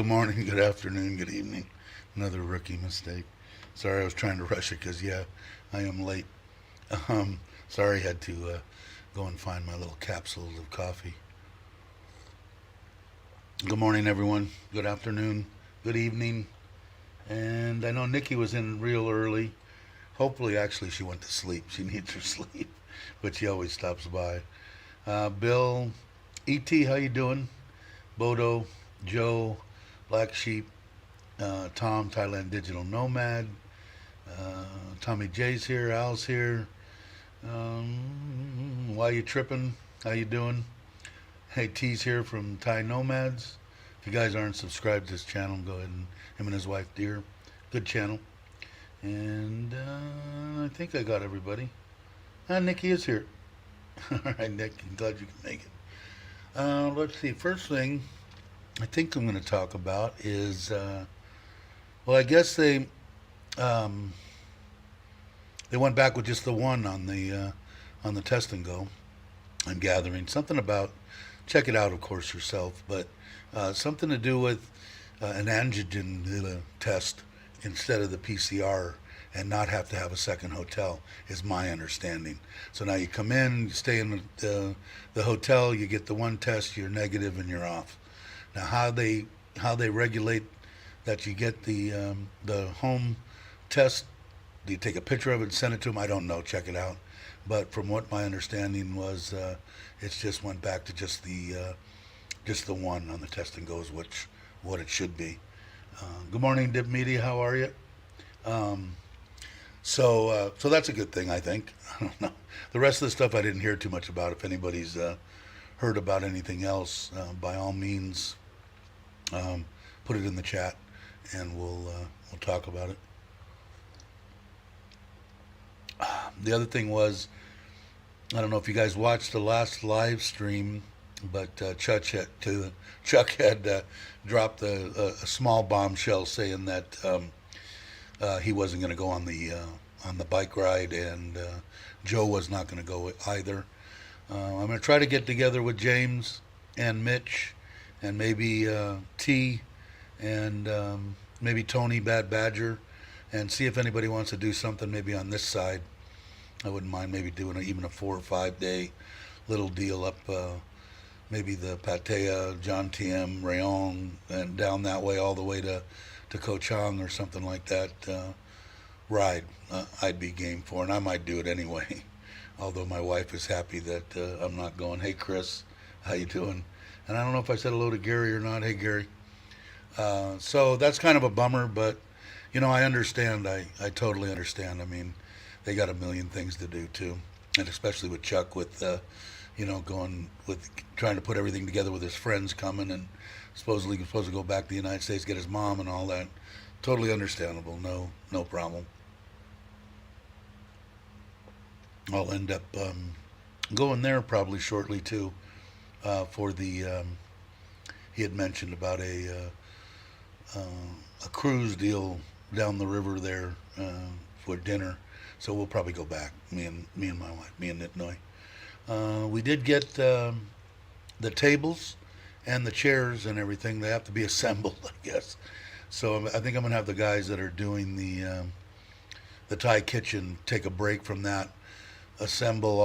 Good morning, good afternoon, good evening. Another rookie mistake. Sorry, I was trying to rush it because, yeah, I am late. Um, Sorry, I had to go and find my little capsules of coffee. Good morning, everyone. Good afternoon, good evening. And I know Nikki was in real early. Hopefully, actually, she went to sleep. She needs her sleep, but she always stops by. Bill, E.T., how you doing? Bodo, Joe, Black Sheep, Tom, Thailand Digital Nomad, Tommy J's here, Al's here. Why you tripping? How you doing? Hey, T's here from Thai Nomads. If you guys aren't subscribed to this channel, go ahead and him and his wife, Dear. Good channel. And I think I got everybody. Nikki is here. All right, Nick, I'm glad you can make it. Let's see. First thing I think I'm going to talk about is, well, I guess um, they went back with just the one on the test and go. I'm gathering something about. Check it out, of course, yourself. But something to do with an antigen test instead of the PCR, and not have to have a second hotel, is my understanding. So now you come in, you stay in the hotel, you get the one test, you're negative, and you're off. Now how they regulate that you get the home test? Do you take a picture of it and send it to them? I don't know. Check it out. But from what my understanding was, it's just went back to just the one on the test and goes, which what it should be. Good morning, Dip Media. How are you? Um, so that's a good thing, I think. I don't know. The rest of the stuff I didn't hear too much about. If anybody's heard about anything else, by all means, um, put it in the chat, and we'll talk about it. The other thing was, I don't know if you guys watched the last live stream, but Chuck had dropped a small bombshell saying that he wasn't going to go on the bike ride, and Joe was not going to go either. I'm going to try to get together with James and Mitch and maybe T and maybe Tony Bad Badger, and see if anybody wants to do something maybe on this side. I wouldn't mind maybe doing even a 4 or 5 day little deal up maybe the Pattaya, John Tiem, Rayon, and down that way all the way to Koh Chang or something like that ride. I'd be game for, and I might do it anyway. Although my wife is happy that I'm not going. Hey Chris, how you doing? And I don't know if I said hello to Gary or not. Hey Gary. So that's kind of a bummer, but I understand. I totally understand. I mean, they got a million things to do too, and especially with Chuck with going with trying to put everything together with his friends coming, and supposedly he's supposed to go back to the United States, get his mom and all that. Totally understandable. No problem. I'll end up going there probably shortly too, for the he had mentioned about a cruise deal down the river there for dinner. So we'll probably go back. Me and my wife, me and Nitnoy. We did get the tables and the chairs and everything. They have to be assembled, I guess. So I think I'm gonna have the guys that are doing the Thai kitchen take a break from that, assemble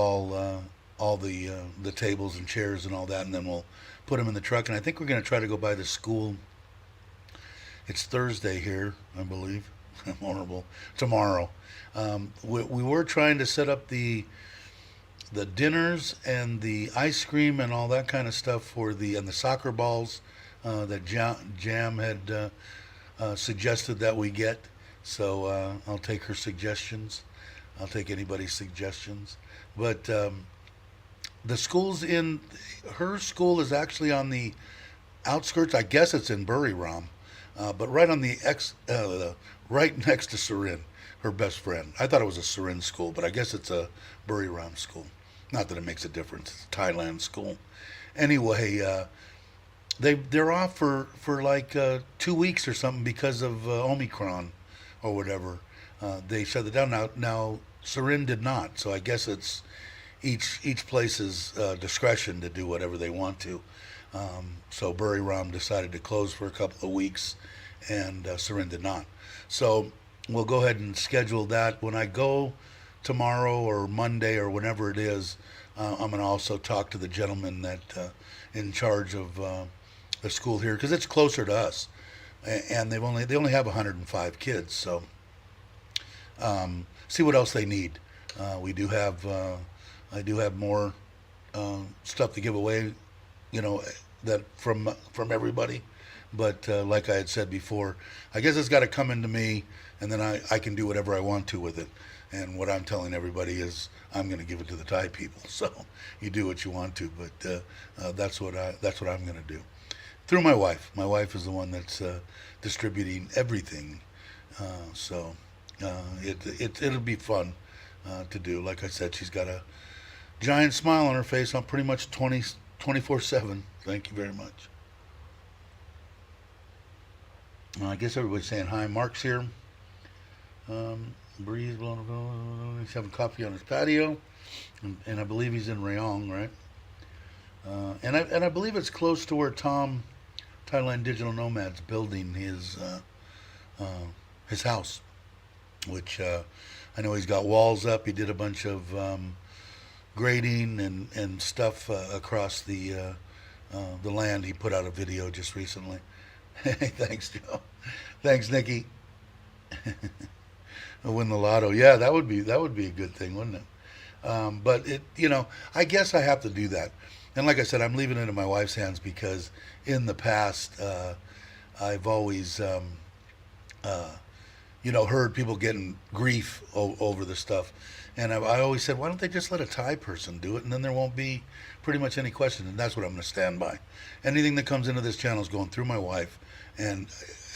all the tables and chairs and all that, and then we'll put them in the truck. And I think we're gonna try to go by the school. It's Thursday here, I believe. I'm horrible. Tomorrow. We were trying to set up the dinners and the ice cream and all that kind of stuff for the soccer balls that Jam had suggested that we get. So I'll take her suggestions. I'll take anybody's suggestions. But the school's in her school is actually on the outskirts. I guess it's in Buriram, but right on right next to Surin, her best friend. I thought it was a Surin school, but I guess it's a Buriram school. Not that it makes a difference. It's a Thailand school. Anyway, they're off for like 2 weeks or something because of Omicron or whatever. They shut it down. Now Surin did not, so I guess it's each place's discretion to do whatever they want to. So Buri Ram decided to close for a couple of weeks, and Sarin did not. So we'll go ahead and schedule that. When I go tomorrow or Monday or whenever it is, I'm going to also talk to the gentleman that in charge of the school here, because it's closer to us, and they only have 105 kids. So see what else they need. We do have I do have more stuff to give away, that from everybody. But like I had said before, I guess it's got to come into me, and then I can do whatever I want to with it. And what I'm telling everybody is I'm going to give it to the Thai people. So you do what you want to, but that's what I'm going to do through my wife. My wife is the one that's distributing everything. So it'll be fun to do. Like I said, she's got a giant smile on her face on pretty much 24/7. Thank you very much. I guess everybody's saying hi. Mark's here. Breeze blowing. He's having coffee on his patio, and I believe he's in Rayong, right? And I believe it's close to where Tom, Thailand Digital Nomad's building his house, which I know he's got walls up. He did a bunch of grading and stuff across the land. He put out a video just recently. Thanks, Joe. Thanks, Nikki. Win the lotto. Yeah, that would be a good thing, wouldn't it? But I guess I have to do that. And like I said, I'm leaving it in my wife's hands, because in the past, I've always, heard people getting grief over the stuff. And I always said, why don't they just let a Thai person do it, and then there won't be pretty much any question. And that's what I'm going to stand by. Anything that comes into this channel is going through my wife, and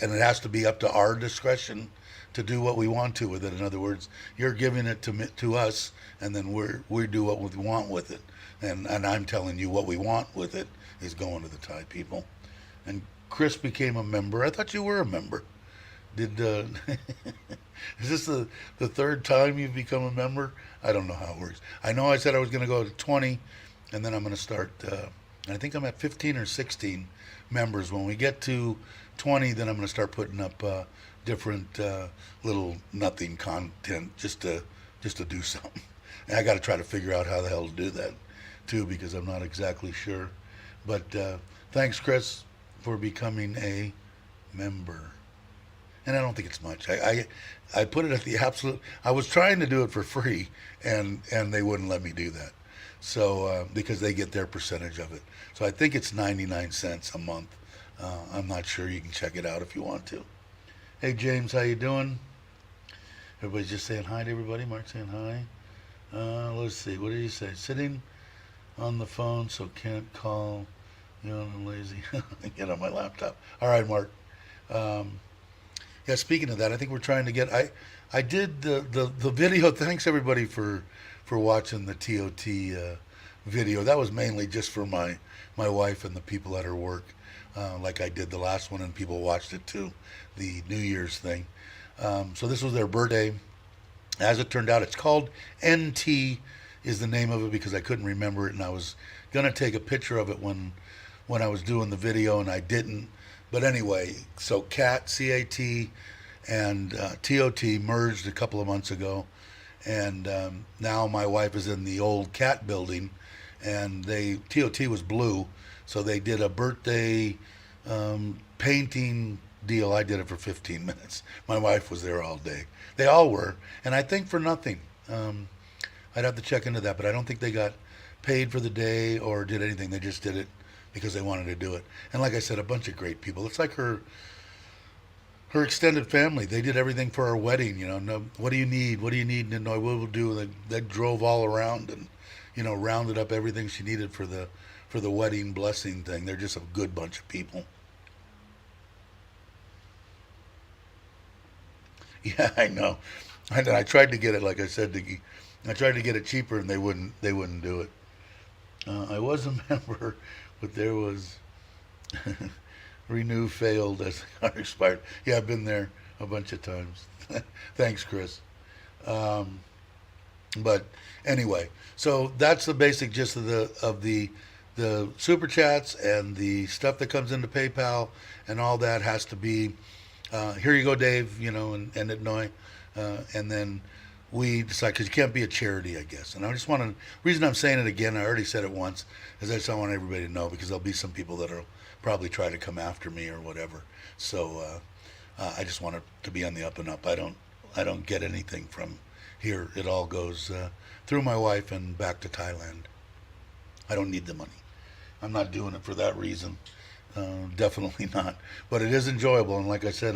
it has to be up to our discretion to do what we want to with it. In other words, you're giving it to us, and then we do what we want with it. And I'm telling you what we want with it is going to the Thai people. And Chris became a member. I thought you were a member. Did is this the third time you've become a member? I don't know how it works. I know I said I was going to go to 20, and then I'm going to start. I think I'm at 15 or 16 members. When we get to 20, then I'm going to start putting up different little nothing content just to do something. And I got to try to figure out how the hell to do that too, because I'm not exactly sure. But thanks, Chris, for becoming a member. And I don't think it's much. I put it at the absolute. I was trying to do it for free, and they wouldn't let me do that. So because they get their percentage of it. So I think it's 99 cents a month. I'm not sure. You can check it out if you want to. Hey James, how you doing? Everybody's just saying hi to everybody. Mark's saying hi. Let's see. What did he say? Sitting on the phone, so can't call. I'm lazy. Get on my laptop. All right, Mark. Yeah, speaking of that, I think we're trying to get. I did the video. Thanks everybody for watching the TOT video. That was mainly just for my wife and the people at her work. Like I did the last one, and people watched it too, the New Year's thing. So this was their birthday. As it turned out, it's called NT is the name of it, because I couldn't remember it, and I was gonna take a picture of it when I was doing the video, and I didn't. But anyway, so CAT and TOT merged a couple of months ago, and now my wife is in the old CAT building, and TOT was blue, so they did a birthday painting deal. I did it for 15 minutes. My wife was there all day. They all were, and I think for nothing. I'd have to check into that, but I don't think they got paid for the day or did anything. They just did it because they wanted to do it. And like I said, a bunch of great people. It's like her extended family. They did everything for our wedding. No, what do you need? What do you need? And what we'll do. They drove all around and rounded up everything she needed for the wedding blessing thing. They're just a good bunch of people. Yeah, I know. I tried to get it, like I said, I tried to get it cheaper, and they wouldn't do it. I was a member, but there was renew failed as the card expired. Yeah, I've been there a bunch of times. Thanks, Chris. But anyway, so that's the basic gist of the the super chats and the stuff that comes into PayPal and all that has to be, here you go, Dave, and Itnoy, and then we decide, because you can't be a charity, I guess. And I just want to, reason I'm saying it again, I already said it once, is I just want everybody to know, because there'll be some people that will probably try to come after me or whatever. So I just want it to be on the up and up. I don't get anything from here. It all goes through my wife and back to Thailand. I don't need the money. I'm not doing it for that reason. Definitely not. But it is enjoyable, and like I said,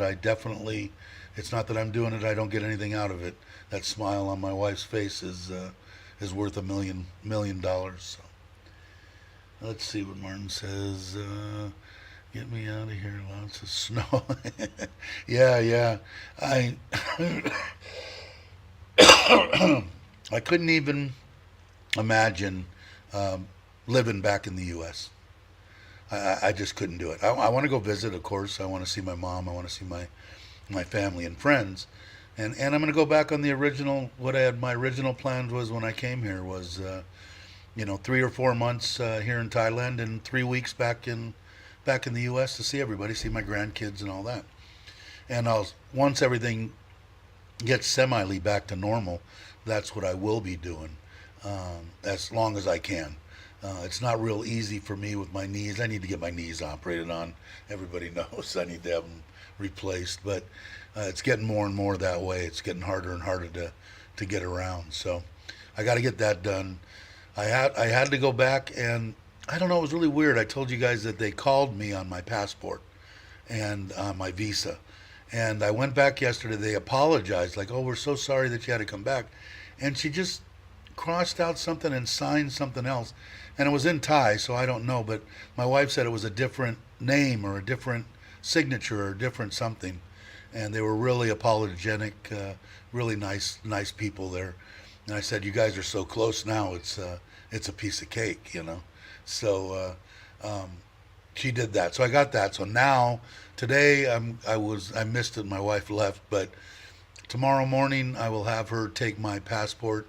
it's not that I'm doing it, I don't get anything out of it. That smile on my wife's face is worth $1 million. So let's see what Martin says. Get me out of here. Lots of snow. Yeah. I I couldn't even imagine living back in the U.S. I just couldn't do it. I want to go visit, of course. I want to see my mom. I want to see my family and friends. And I'm going to go back on the original, my original plans was when I came here was, 3 or 4 months here in Thailand and 3 weeks back in the U.S. to see everybody, see my grandkids and all that. And once everything gets semi back to normal, that's what I will be doing as long as I can. It's not real easy for me with my knees. I need to get my knees operated on. Everybody knows I need to have them replaced, but it's getting more and more that way. It's getting harder and harder to get around. So I got to get that done. I had to go back, and I don't know, it was really weird. I told you guys that they called me on my passport and my visa. And I went back yesterday. They apologized, like, oh, we're so sorry that you had to come back. And she just crossed out something and signed something else. And it was in Thai, so I don't know. But my wife said it was a different name or a different signature or a different something. And they were really apologetic, really nice people there. And I said, you guys are so close now, it's a piece of cake, So she did that. So I got that. So now, today, I missed it. My wife left, but tomorrow morning I will have her take my passport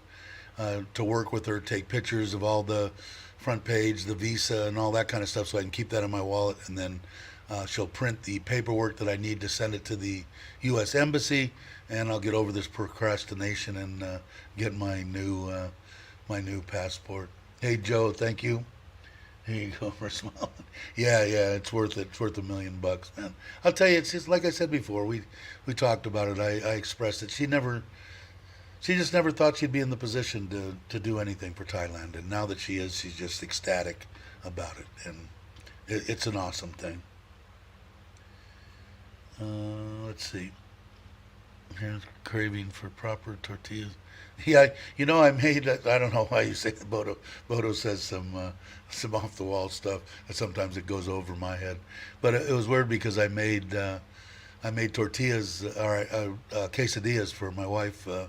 to work with her, take pictures of all the front page, the visa, and all that kind of stuff, so I can keep that in my wallet. And then she'll print the paperwork that I need to send it to the U.S. Embassy, and I'll get over this procrastination and get my new passport. Hey Joe, thank you. Here you go for smiling. Yeah, it's worth it. It's worth $1 million, man. I'll tell you, it's just like I said before. We talked about it. I expressed it. She just never thought she'd be in the position to do anything for Thailand, and now that she is, she's just ecstatic about it, and it's an awesome thing. Let's see. Here's craving for proper tortillas. Yeah, I made. I don't know why you say that. Bodo says some off the wall stuff. And sometimes it goes over my head, but it was weird because I made tortillas or quesadillas for my wife to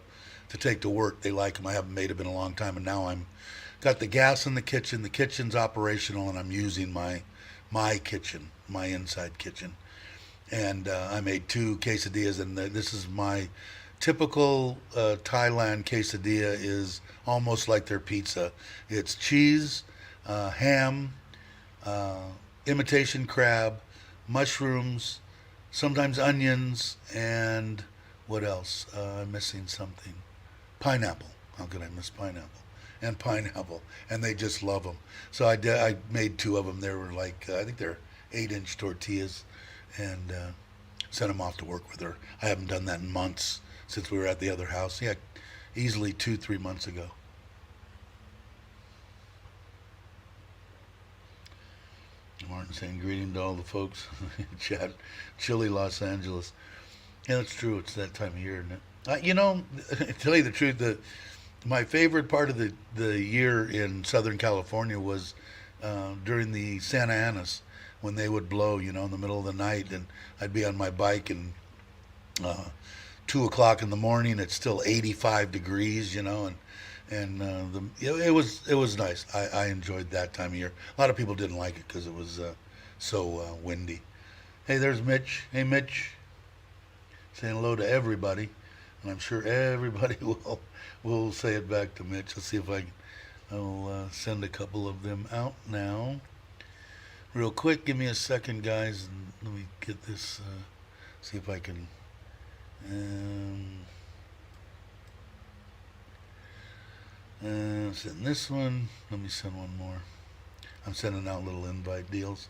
take to work. They like them. I haven't made them in a long time, and now I'm got the gas in the kitchen. The kitchen's operational, and I'm using my kitchen, my inside kitchen. And I made 2 quesadillas, and this is my typical Thailand quesadilla is almost like their pizza. It's cheese, ham, imitation crab, mushrooms, sometimes onions, and what else? I'm missing something. Pineapple. How could I miss pineapple? And pineapple. And they just love them. So I made 2 of them. They were like, I think they're 8-inch tortillas, and sent them off to work with her. I haven't done that in months since we were at the other house. Yeah, easily 2-3 months ago. Martin saying greeting to all the folks in chat. Chilly Los Angeles. Yeah, that's true. It's that time of year, isn't it? To tell you the truth, my favorite part of the year in Southern California was during the Santa Anas, when they would blow, in the middle of the night, and I'd be on my bike, and 2 o'clock in the morning, it's still 85 degrees, it was nice. I enjoyed that time of year. A lot of people didn't like it because it was so windy. Hey, there's Mitch. Hey, Mitch. Saying hello to everybody, and I'm sure everybody will say it back to Mitch. Let's see if I can I'll send a couple of them out now. Real quick, give me a second, guys, and let me get this, see if I can. Um, Send this one. Let me send one more. I'm sending out little invite deals,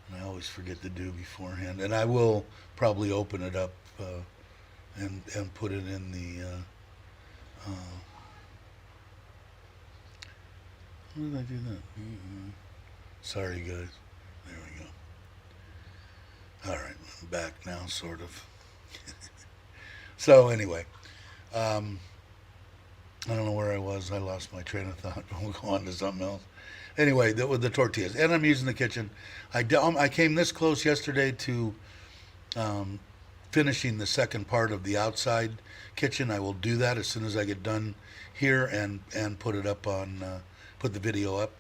and I always forget to do beforehand. And I will probably open it up and put it in the. How did I do that? Sorry, guys. There we go. All right, I'm back now, sort of. So anyway, I don't know where I was. I lost my train of thought. We'll go on to something else. Anyway, with the tortillas, and I'm using the kitchen. I came this close yesterday to um, finishing the second part of the outside kitchen. I will do that as soon as I get done here and put it up on put the video up.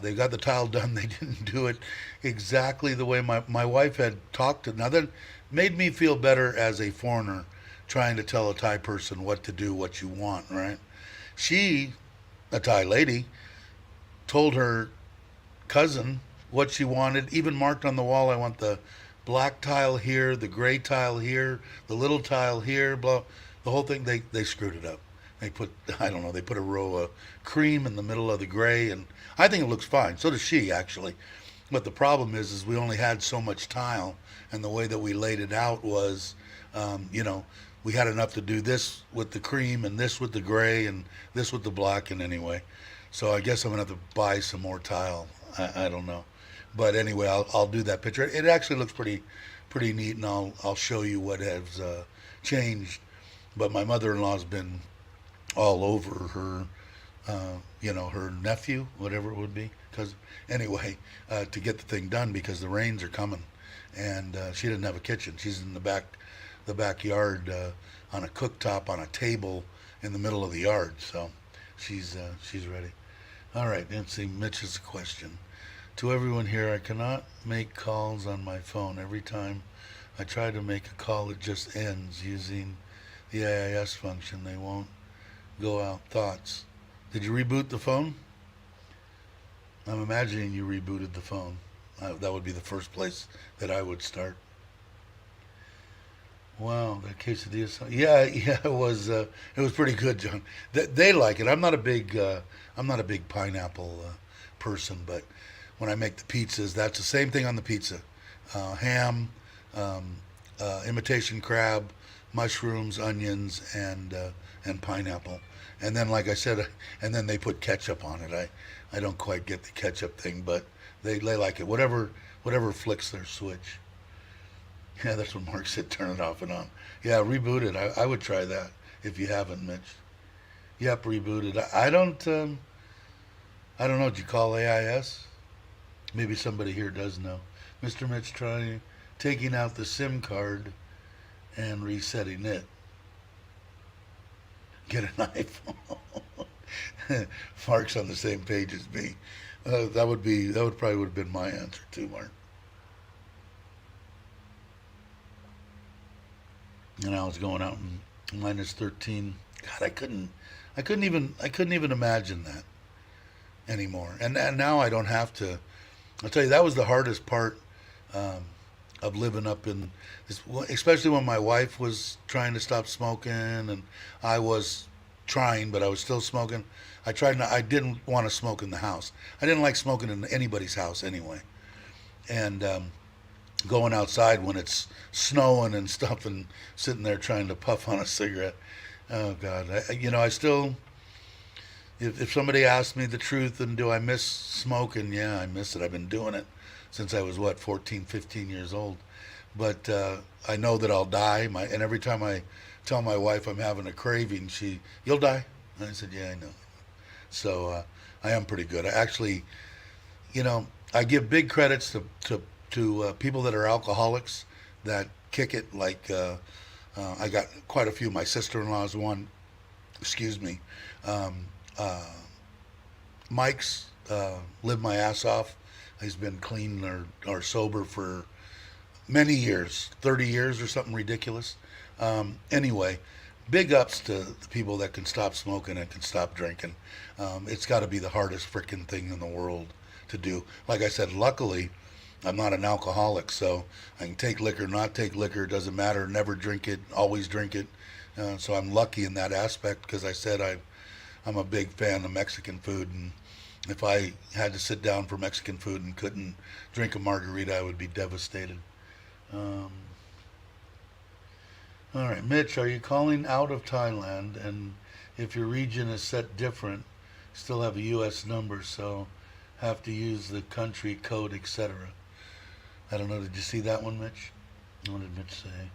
They got the tile done. They didn't do it exactly the way my wife had talked. Now that made me feel better as a foreigner trying to tell a Thai person what to do, what you want, right? She, a Thai lady, told her cousin what she wanted, even marked on the wall, I want the black tile here, the gray tile here, the little tile here, blah. The whole thing, they screwed it up. They put, I don't know, they put a row of cream in the middle of the gray, and I think it looks fine. So does she, actually. But the problem is we only had so much tile, and the way that we laid it out was, we had enough to do this with the cream and this with the gray and this with the black, and anyway. So I guess I'm gonna have to buy some more tile. I don't know, but anyway, I'll do that picture. It actually looks pretty neat, and I'll show you what has changed. But my mother-in-law's been all over her, her nephew, whatever it would be. Because anyway, to get the thing done because the rains are coming, and she didn't have a kitchen. She's in the backyard on a cooktop on a table in the middle of the yard. So she's ready. All right, let's see. Mitch's question. To everyone here, I cannot make calls on my phone. Every time I try to make a call, it just ends using the AIS function. They won't go out. Thoughts? Did you reboot the phone? I'm imagining you rebooted the phone. That would be the first place that I would start. Wow, that quesadilla. Yeah, it was. It was pretty good, John. They like it. I'm not a big pineapple person, but when I make the pizzas, that's the same thing on the pizza. Ham, imitation crab, mushrooms, onions, and pineapple. And then, like I said, and then they put ketchup on it. I don't quite get the ketchup thing, but they like it. Whatever flicks their switch. Yeah, that's what Mark said. Turn it off and on. Yeah, reboot it. I would try that if you haven't, Mitch. Yep, reboot it. I don't know. Did you call AIS? Maybe somebody here does know. Mr. Mitch, trying taking out the SIM card and resetting it. Get an iPhone. Mark's on the same page as me. That would probably would have been my answer too, Mark. And I was going out in -13. God, I couldn't even imagine that anymore. And now I don't have to. I'll tell you, that was the hardest part of living up in this, especially when my wife was trying to stop smoking and I was trying, but I was still smoking. I didn't want to smoke in the house. I didn't like smoking in anybody's house anyway. And going outside when it's snowing and stuff and sitting there trying to puff on a cigarette. Oh God, I still, if somebody asks me the truth and do I miss smoking, yeah, I miss it. I've been doing it since I was 14, 15 years old. But I know that I'll die. And every time I tell my wife I'm having a craving, you'll die. And I said, yeah, I know. So I am pretty good. I actually, I give big credits to people that are alcoholics that kick it. Like I got quite a few. My sister-in-law's one. Excuse me. Mike's lived my ass off. He's been clean or sober for many years, 30 years or something ridiculous. Anyway, big ups to the people that can stop smoking and can stop drinking. It's got to be the hardest freaking thing in the world to do. Like I said, luckily, I'm not an alcoholic, so I can take liquor, not take liquor, doesn't matter. Never drink it, always drink it. So I'm lucky in that aspect because I said I'm a big fan of Mexican food, and if I had to sit down for Mexican food and couldn't drink a margarita, I would be devastated. Um, all right, Mitch, are you calling out of Thailand? And if your region is set different, still have a U.S. number, so have to use the country code, etc. I don't know. Did you see that one, Mitch? What did Mitch say?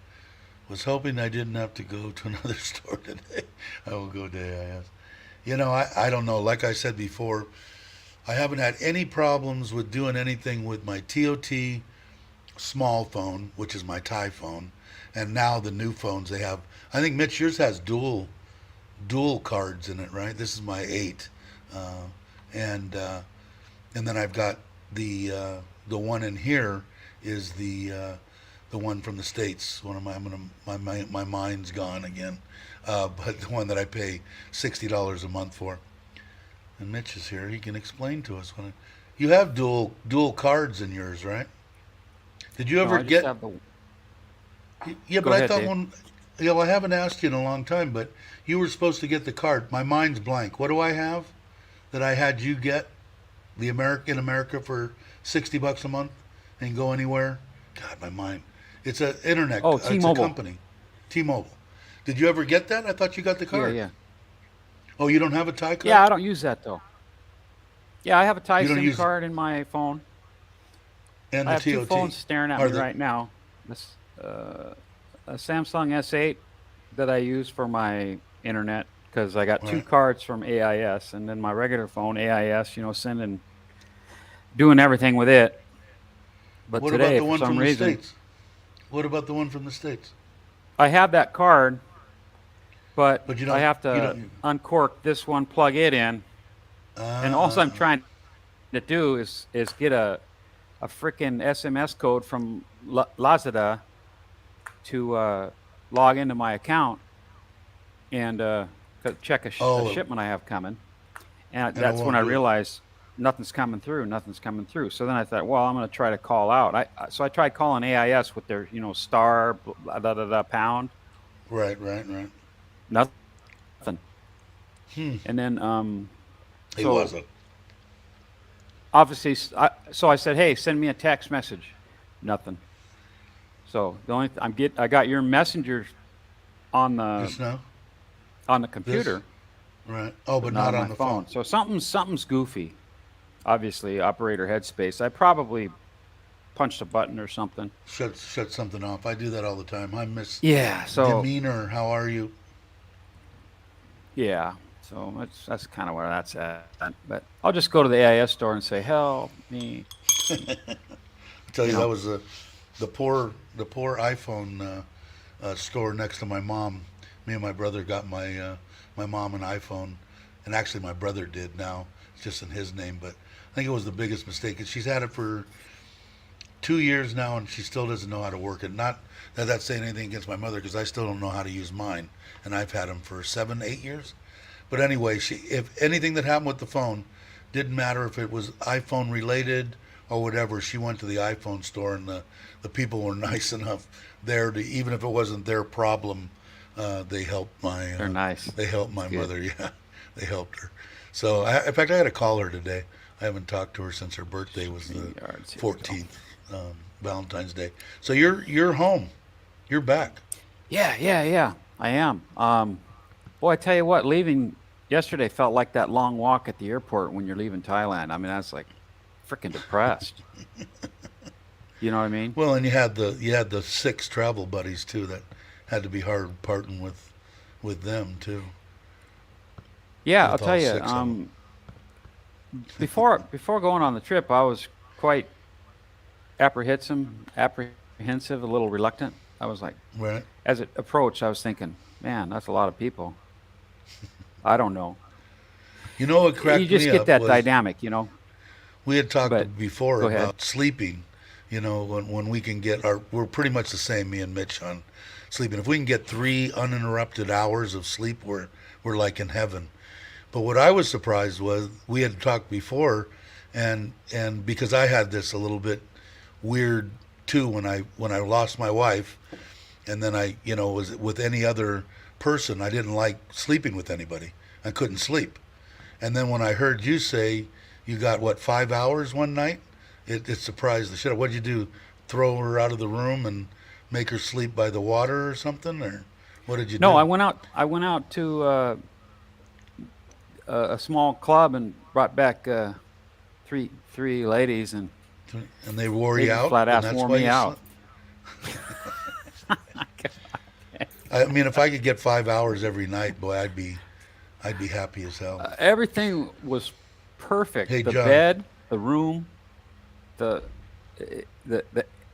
Was hoping I didn't have to go to another store today. I will go to AIS. I don't know. Like I said before, I haven't had any problems with doing anything with my TOT small phone, which is my Thai phone, and now the new phones they have. I think Mitch, yours has dual cards in it, right? This is my 8, and then I've got the one in here is the one from the States. One of my mind's gone again, but the one that I pay $60 a month for. And Mitch is here. He can explain to us you have dual cards in yours, right? Did you ever I just get? have the. Yeah, Go but I ahead, thought Dave. one. I haven't asked you in a long time, but you were supposed to get the card. My mind's blank. What do I have that I had you get? The America for $60 a month and go anywhere. God, my mind. It's a internet. Oh, It's a T-Mobile. company, T-Mobile. Did you ever get that? I thought you got the Yeah, card. yeah, Oh, you don't have a Thai yeah. card? I don't use that though. Yeah, I have a Thai You don't SIM use it. card in my phone. And I the have two TOT. phones staring at Are me the right now. This a Samsung S8 that I use for my internet because I got two right? cards from AIS, and then my regular phone AIS. Sending doing everything with it. But What about today, the for one some from the reason, States? What about the one from the States? I have that card, but But you I don't. have You to don't. uncork this one, plug it in, and all I'm Uh, trying to do is get a freaking SMS code from Lazada to log into my account and check a oh, shipment I have coming. And and it that's when I won't do it. realized nothing's coming through. Nothing's coming through. So then I thought, well, I'm going to try to call out. So I tried calling AIS with their star pound. Right, right, right. Nothing. Hmm. And then He so wasn't. obviously so I said, hey, send me a text message. Nothing. So the only I got your messenger on the Just now. This. computer, Right. Oh, but but not not on on my the phone. phone. So something's goofy. Obviously, operator headspace. I probably punched a button or something. Shut something off. I do that all the time. Hi, Miss Yeah. So Demeanor. How are you? yeah. So that's kind of where that's at. But I'll just go to the AIS store and say, help me. I tell You you, that know. was the poor iPhone store next to my mom. Me and my brother got my mom an iPhone, and actually my brother did. Now it's just in his name, but I think it was the biggest mistake. And she's had it for 2 years now, and she still doesn't know how to work it. Not that that's saying anything against my mother, because I still don't know how to use mine, and I've had them for 7, 8 years. But anyway, if anything that happened with the phone, didn't matter if it was iPhone related or whatever. She went to the iPhone store, and the people were nice enough there to, even if it wasn't their problem, they helped They're nice. they helped That's my good. mother. Yeah, they helped her. So in fact, I had to call her today. I haven't talked to her since her birthday was the Stream yards. Here we go. 14th, Valentine's Day. So you're home. You're back. Yeah, yeah, yeah. I am. Boy, I tell you what, leaving yesterday felt like that long walk at the airport when you're leaving Thailand. I mean, I was like freaking depressed. You know what I mean? Well, and you had the 6 travel buddies too that had to be hard parting with them too, Yeah, I'll with tell all you. 6 of them. Before going on the trip, I was quite apprehensive, a little reluctant. I was like, Right. as it approached, I was thinking, man, that's a lot of people. I don't know. You know what You cracked just me get up that was dynamic. we had But talked before go ahead. about sleeping. When we can get we're pretty much the same, me and Mitch, on sleeping. If we can get 3 uninterrupted hours of sleep, we're like in heaven. But what I was surprised was we had talked before, and because I had this a little bit weird too when I lost my wife, and then I was with any other person. I didn't like sleeping with anybody. I couldn't sleep. And then when I heard you say you got what 5 hours one night, it surprised the shit. What'd you do? Throw her out of the room and make her sleep by the water or something, or what did you No, do? I went out to a small club and brought back three ladies, and And they wore they you just out, flat and ass that's wore why me you out. slept. I mean, if I could get 5 hours every night, boy, I'd be happy as hell. Everything was Hey, perfect. The John. bed, the room, the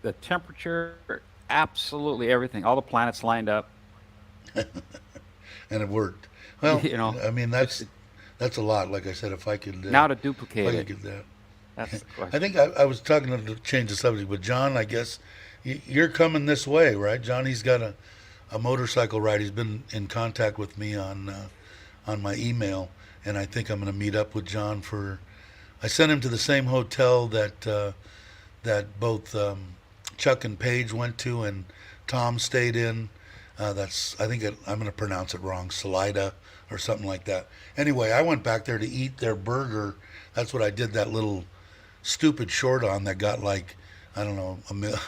the temperature, absolutely everything. All the planets lined up. And it worked. Well, You know, I mean it's that's a lot. Like I said, now to if I duplicate could it. get that, That's the I think question. I was talking to change the subject, but John, I guess you're coming this way, right? John, he's got a motorcycle ride. He's been in contact with me on my email, and I think I'm going to meet up with John for. I sent him to the same hotel that both Chuck and Paige went to, and Tom stayed in. I think I'm going to pronounce it wrong, Salida or something like that. Anyway, I went back there to eat their burger. That's what I did that little stupid short on that got like I don't know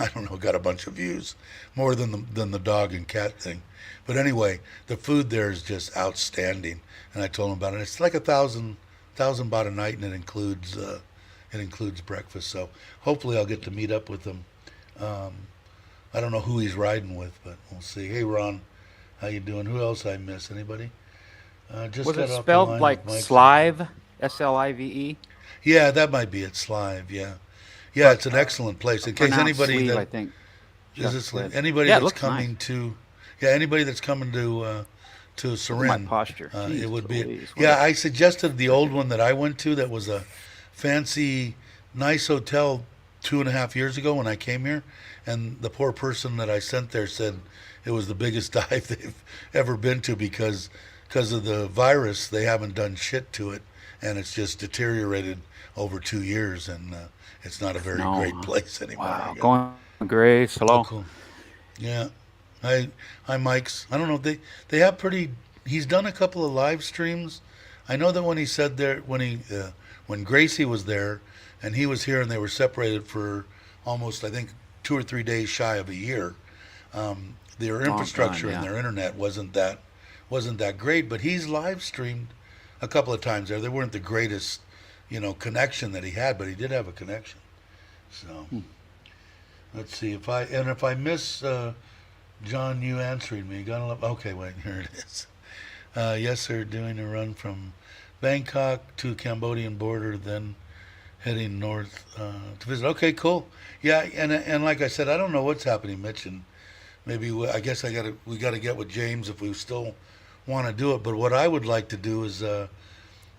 I don't know, got a bunch of views, more than the dog and cat thing. But anyway, the food there is just outstanding, and I told him about it. It's like a thousand baht a night, and it includes breakfast. So hopefully I'll get to meet up with him. Um, I don't know who he's riding with, but we'll see. Hey Ron, how you doing? Who else I miss? Anybody? Just Was it got off the spelled line with like Mike. Slive? SLIVE? Yeah, that might be it. Slive. Yeah, yeah. But It's an excellent place. In case pronounced anybody sleeve, I that think. is Chuck this said. anybody Yeah, it that's looks nice. coming to, yeah, anybody that's coming to Look at my Surin, posture. it Jeez, would be. Louise, what Yeah, a I suggested the old freaking. one that I went to. That was a fancy, nice hotel 2.5 years ago when I came here, and the poor person that I sent there said it was the biggest dive they've ever been to because of the virus. They haven't done shit to it, and it's just deteriorated over 2 years, and it's not a very No, great huh? place anymore. I Wow. guess. Going Grace. Oh, Hello. cool. Yeah. Hi, hi, Mike's. I don't know. They have pretty. He's done a couple of live streams. I know that when he said there when Gracie was there, and he was here, and they were separated for almost I think 2 or 3 days shy of a year. Their Long time. infrastructure and Yeah. their internet wasn't that great, but he's live streamed a couple of times there. They weren't the greatest, connection that he had, but he did have a connection. So Hmm. let's see if I miss John, you answering me. Okay, wait, here it is. Yes, sir. Doing a run from Bangkok to Cambodian border, then heading north to visit. Okay, cool. Yeah, and like I said, I don't know what's happening, Mitch, and maybe I guess we gotta get with James if we still want to do it. But what I would like to do is a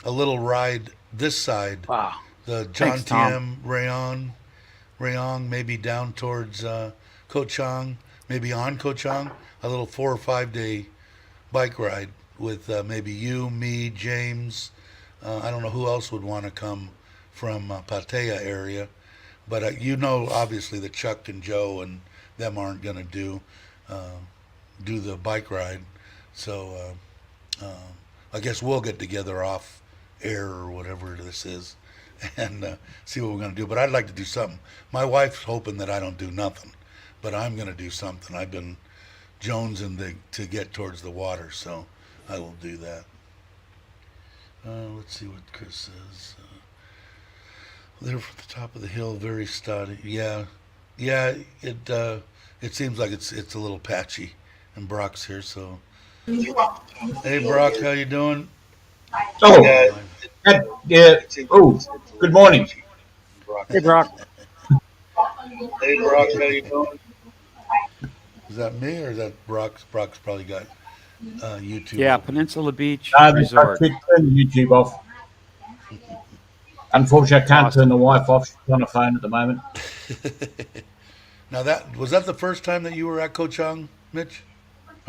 little ride this side, Wow. the Thanks, Tom. Jomtien Rayong, maybe down towards Koh Chang, maybe on Koh Chang, a little 4 or 5 day bike ride with maybe you, me, James. I don't know who else would want to come from Pattaya area, but obviously that Chuck and Joe and them aren't going to do the bike ride. So I guess we'll get together off air or whatever this is and see what we're going to do. But I'd like to do something. My wife's hoping that I don't do nothing, but I'm going to do something. I've been jonesing to get towards the water, so I will do that. Let's see what Chris says. They're from the top of the hill, very steady. Yeah, yeah. It seems like it's a little patchy, and Brock's here, so hey, Brock, how you doing? Oh, Fine. yeah. Oh, good morning. Hey, Brock. Hey, Brock, how you doing? Is that me or is that Brock's? Brock's probably got YouTube Yeah, open. Peninsula Beach I Resort. could turn the YouTube off. Unfortunately, I can't turn Awesome. the wife off. She's on the phone at the moment. Now that was that the first time that you were at Koh Chang, Mitch?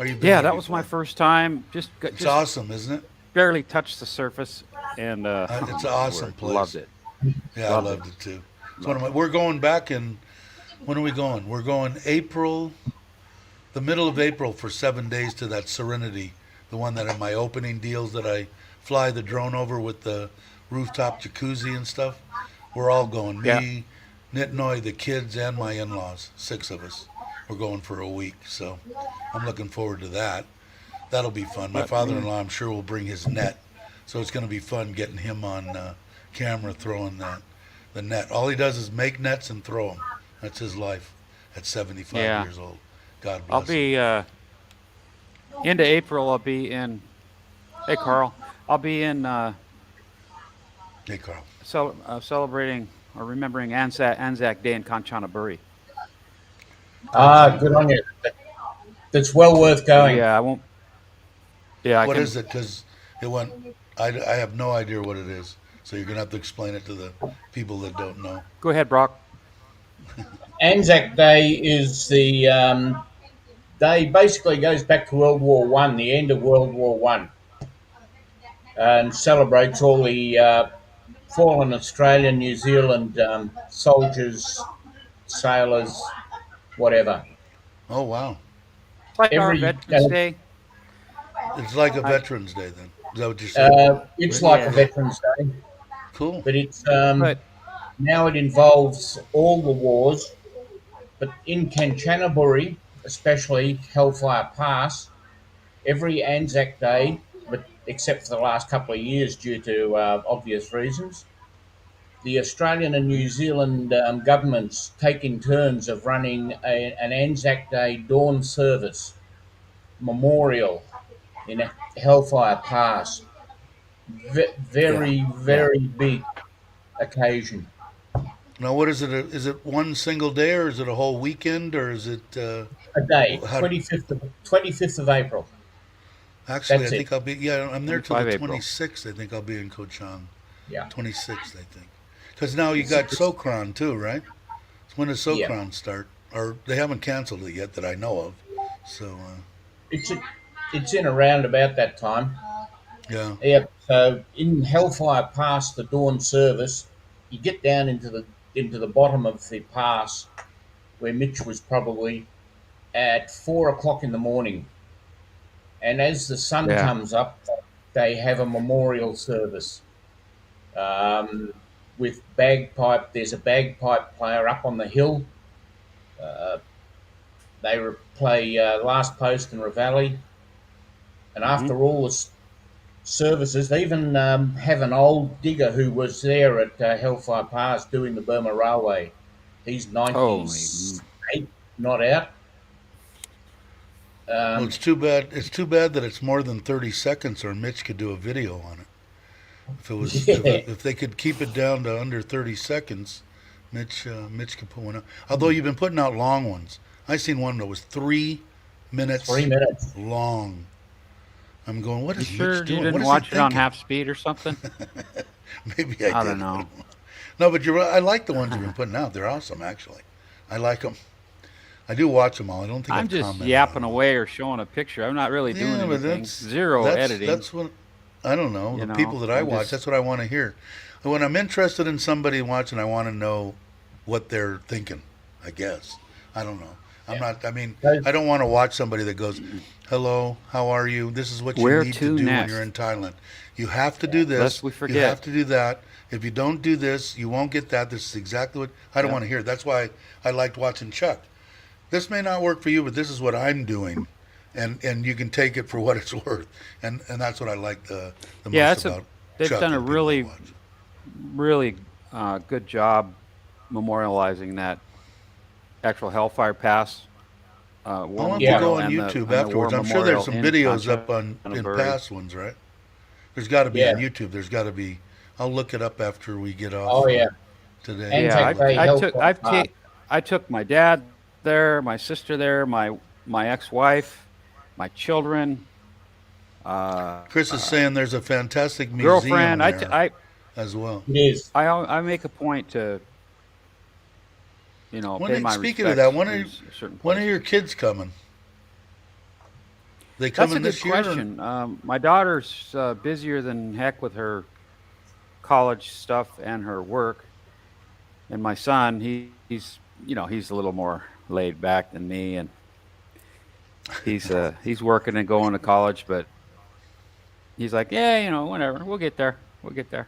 Or you've been Yeah, there that was my before? first time. It's Just awesome, isn't it? barely touched the surface, and It's oh an my awesome word, loved place. it, Yeah, I loved it, loved it too. It's one of loved my. it. We're going back in. When are we going? We're going April, the middle of April for 7 days to that Serenity, the one that in my opening deals that I fly the drone over with the rooftop jacuzzi and stuff. We're all going. Yeah, Me, Nitnoy, the kids, and my in-laws. 6 of us. We're going for a week, so I'm looking forward to that. That'll be fun. My but yeah, father-in-law, I'm sure, will bring his net, so it's going to be fun getting him on camera throwing the net. All he does is make nets and throw them. That's his life at 75 yeah. years old. God I'll bless him. be into April. I'll be in. Hey, Carl. I'll be in Hey, Carl. celebrating or remembering Anzac Day in Kanchanaburi. Good on Kanchanaburi. you. That's well worth So going. yeah, I won't. Yeah, I What can is it? Because it went. I have no idea what it is. So you're gonna have to explain it to the people that don't know. go ahead, Brock. Anzac Day is the day basically goes back to World War One, the end of World War One, and celebrates all the fallen Australian, New Zealand soldiers, sailors, whatever. Oh wow, It's like our Every Veterans Day. it's like a I, Veterans Day then. Is that what you're saying? it's Rick? like a yeah, Veterans Day, Cool. but it's but now it involves all the wars. But in Kanchanaburi, especially Hellfire Pass, every Anzac Day, but except for the last couple of years due to obvious reasons, the Australian and New Zealand governments take in turns of running an Anzac Day dawn service memorial in Hellfire Pass. yeah, Very, yeah. very big occasion. Now, what is it? Is it one single day, or is it a whole weekend, or is it? A day, How? 25th of April. Actually, I That's it. think I'll be. Yeah, I'm there till the 25 April. 26th. I think I'll be in Kochang. Yeah. 26th, I think. Because now you It's, got it's Sokran too, right? When does yeah. Sokran start? Or they haven't canceled it yet that I know of. So It's it's in around about that time. yeah. Yeah. So in Hellfire Pass, the dawn service, you get down into the bottom of the pass where Mitch was probably at 4 o'clock in the morning, and as the sun Yeah. comes up, they have a memorial service um, with bagpipe. There's a bagpipe player up on the hill. Uh, they play Last Post and Reveille, and Hmm. after all the services. They even have an old digger who was there at Hellfire Pass doing the Burma Railway. He's Holy. 98, not out. Well, Um, it's too bad. It's too bad that it's more than 30 seconds, or Mitch could do a video on it. If it was, yeah, if they could keep it down to under 30 seconds, Mitch could put one out. Although you've been putting out long ones. I seen one that was 3 minutes 3 minutes. long. I'm going. What You is Mitch sure you doing? What didn't is he watch it on thinking? half speed or something? Maybe I I did. don't I know. don't know. No, but you're right. I like the ones you've been putting out. They're awesome, actually. I like them. I do watch them all. I don't think I'm I've just commented on yapping them all. away or showing a picture. I'm not really doing Yeah, but anything. Zero editing. that's what I don't know. You The know, people that I I'm watch, just that's what I want to hear. When I'm interested in somebody watching, I want to know what they're thinking. I guess I don't know. I'm Yeah. not. I mean, So, I don't want to watch somebody that goes, "Hello, how are you? This is what you where need to to do when you're in next, Thailand. You have to do this. lest we You have forget. to do that. If you don't do this, you won't get that. This is exactly what I don't Yep. want to hear. That's why I liked watching Chuck. This may not work for you, but this is what I'm doing, and you can take it for what it's worth. And that's what I like the Yeah, most it's a. about They've Chuck done a and people I really, watch. really good job memorializing that actual Hellfire Pass war I'll have to yeah, go memorial on and YouTube the war afterwards. I'm sure there's memorial some in videos up on in Kanchanaburi. past ones, right? There's got to be on yeah. YouTube. There's got to be. I'll look it up after we get Oh, off yeah. today. Yeah, I'll Anzac look Day, it up. Hellfire Pass. I took my dad there, my sister there, my ex-wife, my children, uh, Chris is saying there's a fantastic museum girlfriend. there as well. It is. I make a point to pay my Speaking of that, respects in certain when are places. your kids coming? They That's a coming good this year? Or- question. My daughter's busier than heck with her college stuff and her work, and my son, he's a little more laid back than me, and he's working and going to college, but he's like, yeah, whatever, we'll get there, we'll get there.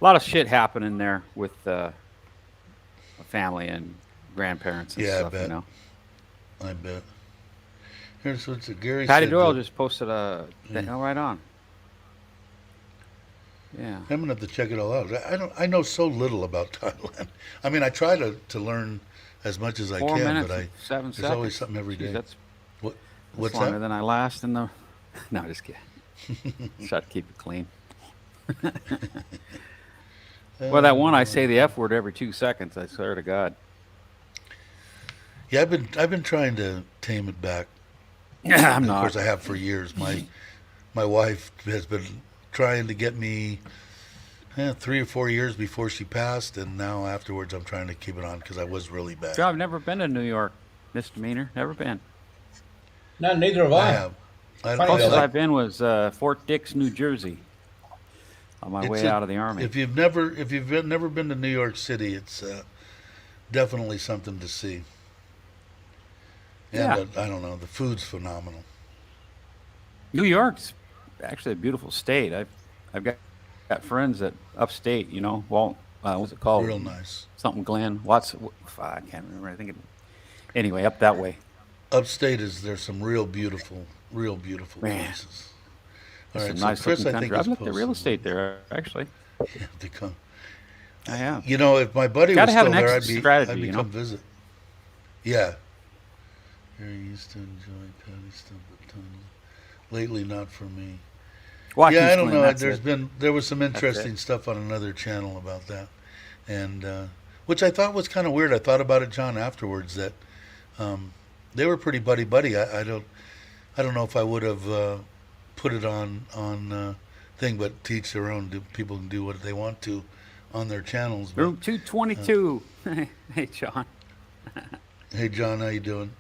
A lot of shit happening there with family and grandparents and Yeah, stuff, I bet. Here's what's it. Gary Patty said Doyle that. just posted right on. Yeah. I'm gonna have to check it all out. I know so little about Thailand. I mean, I try to learn as much as I 4 can, minutes but and 7 there's seconds. always something every Jeez, day. that's What That's what's longer that? than I last in the. No, just kidding. Try to keep it clean. Well, that one I say the F word every 2 seconds. I swear to God. Yeah, I've been trying to tame it back. I'm And of course, not. I have for years. My wife has been trying to get me 3 or 4 years before she passed, and now afterwards, I'm trying to keep it on because I was really bad. Joe, I've never been to New York. Misdemeanor. Never been. No, neither have I I. have. Funny I Closest though. like. I've been was Fort Dix, New Jersey, on my It's way a, out of the army. if you've never been to New York City, it's definitely something to see. And Yeah, I don't know, the food's phenomenal. New York's actually a beautiful state. I've got friends that upstate. Walt. What's it called? Real nice. Something Glen. I can't remember. I think anyway, up that way. Upstate there's some real beautiful Man, places. All it's right, some so nice Chris, looking I think country. I've is looked at real posting estate something. there, actually. Yeah, to come. I have. If my buddy Got was to have still an there, exit strategy, I'd come visit. Yeah. Here used to enjoy Patty stuff, but Tony. Lately, not for me. Yeah, I Watkins don't Glen, know. that's it. There was some That's it. interesting stuff on another channel about that, and which I thought was kind of weird. I thought about it, John, afterwards that um, they were pretty buddy buddy. I don't know if I would have put it on thing, but teach their own. People can do what they want to on their channels. But Room 222. Hey, John. hey, John, how you doing?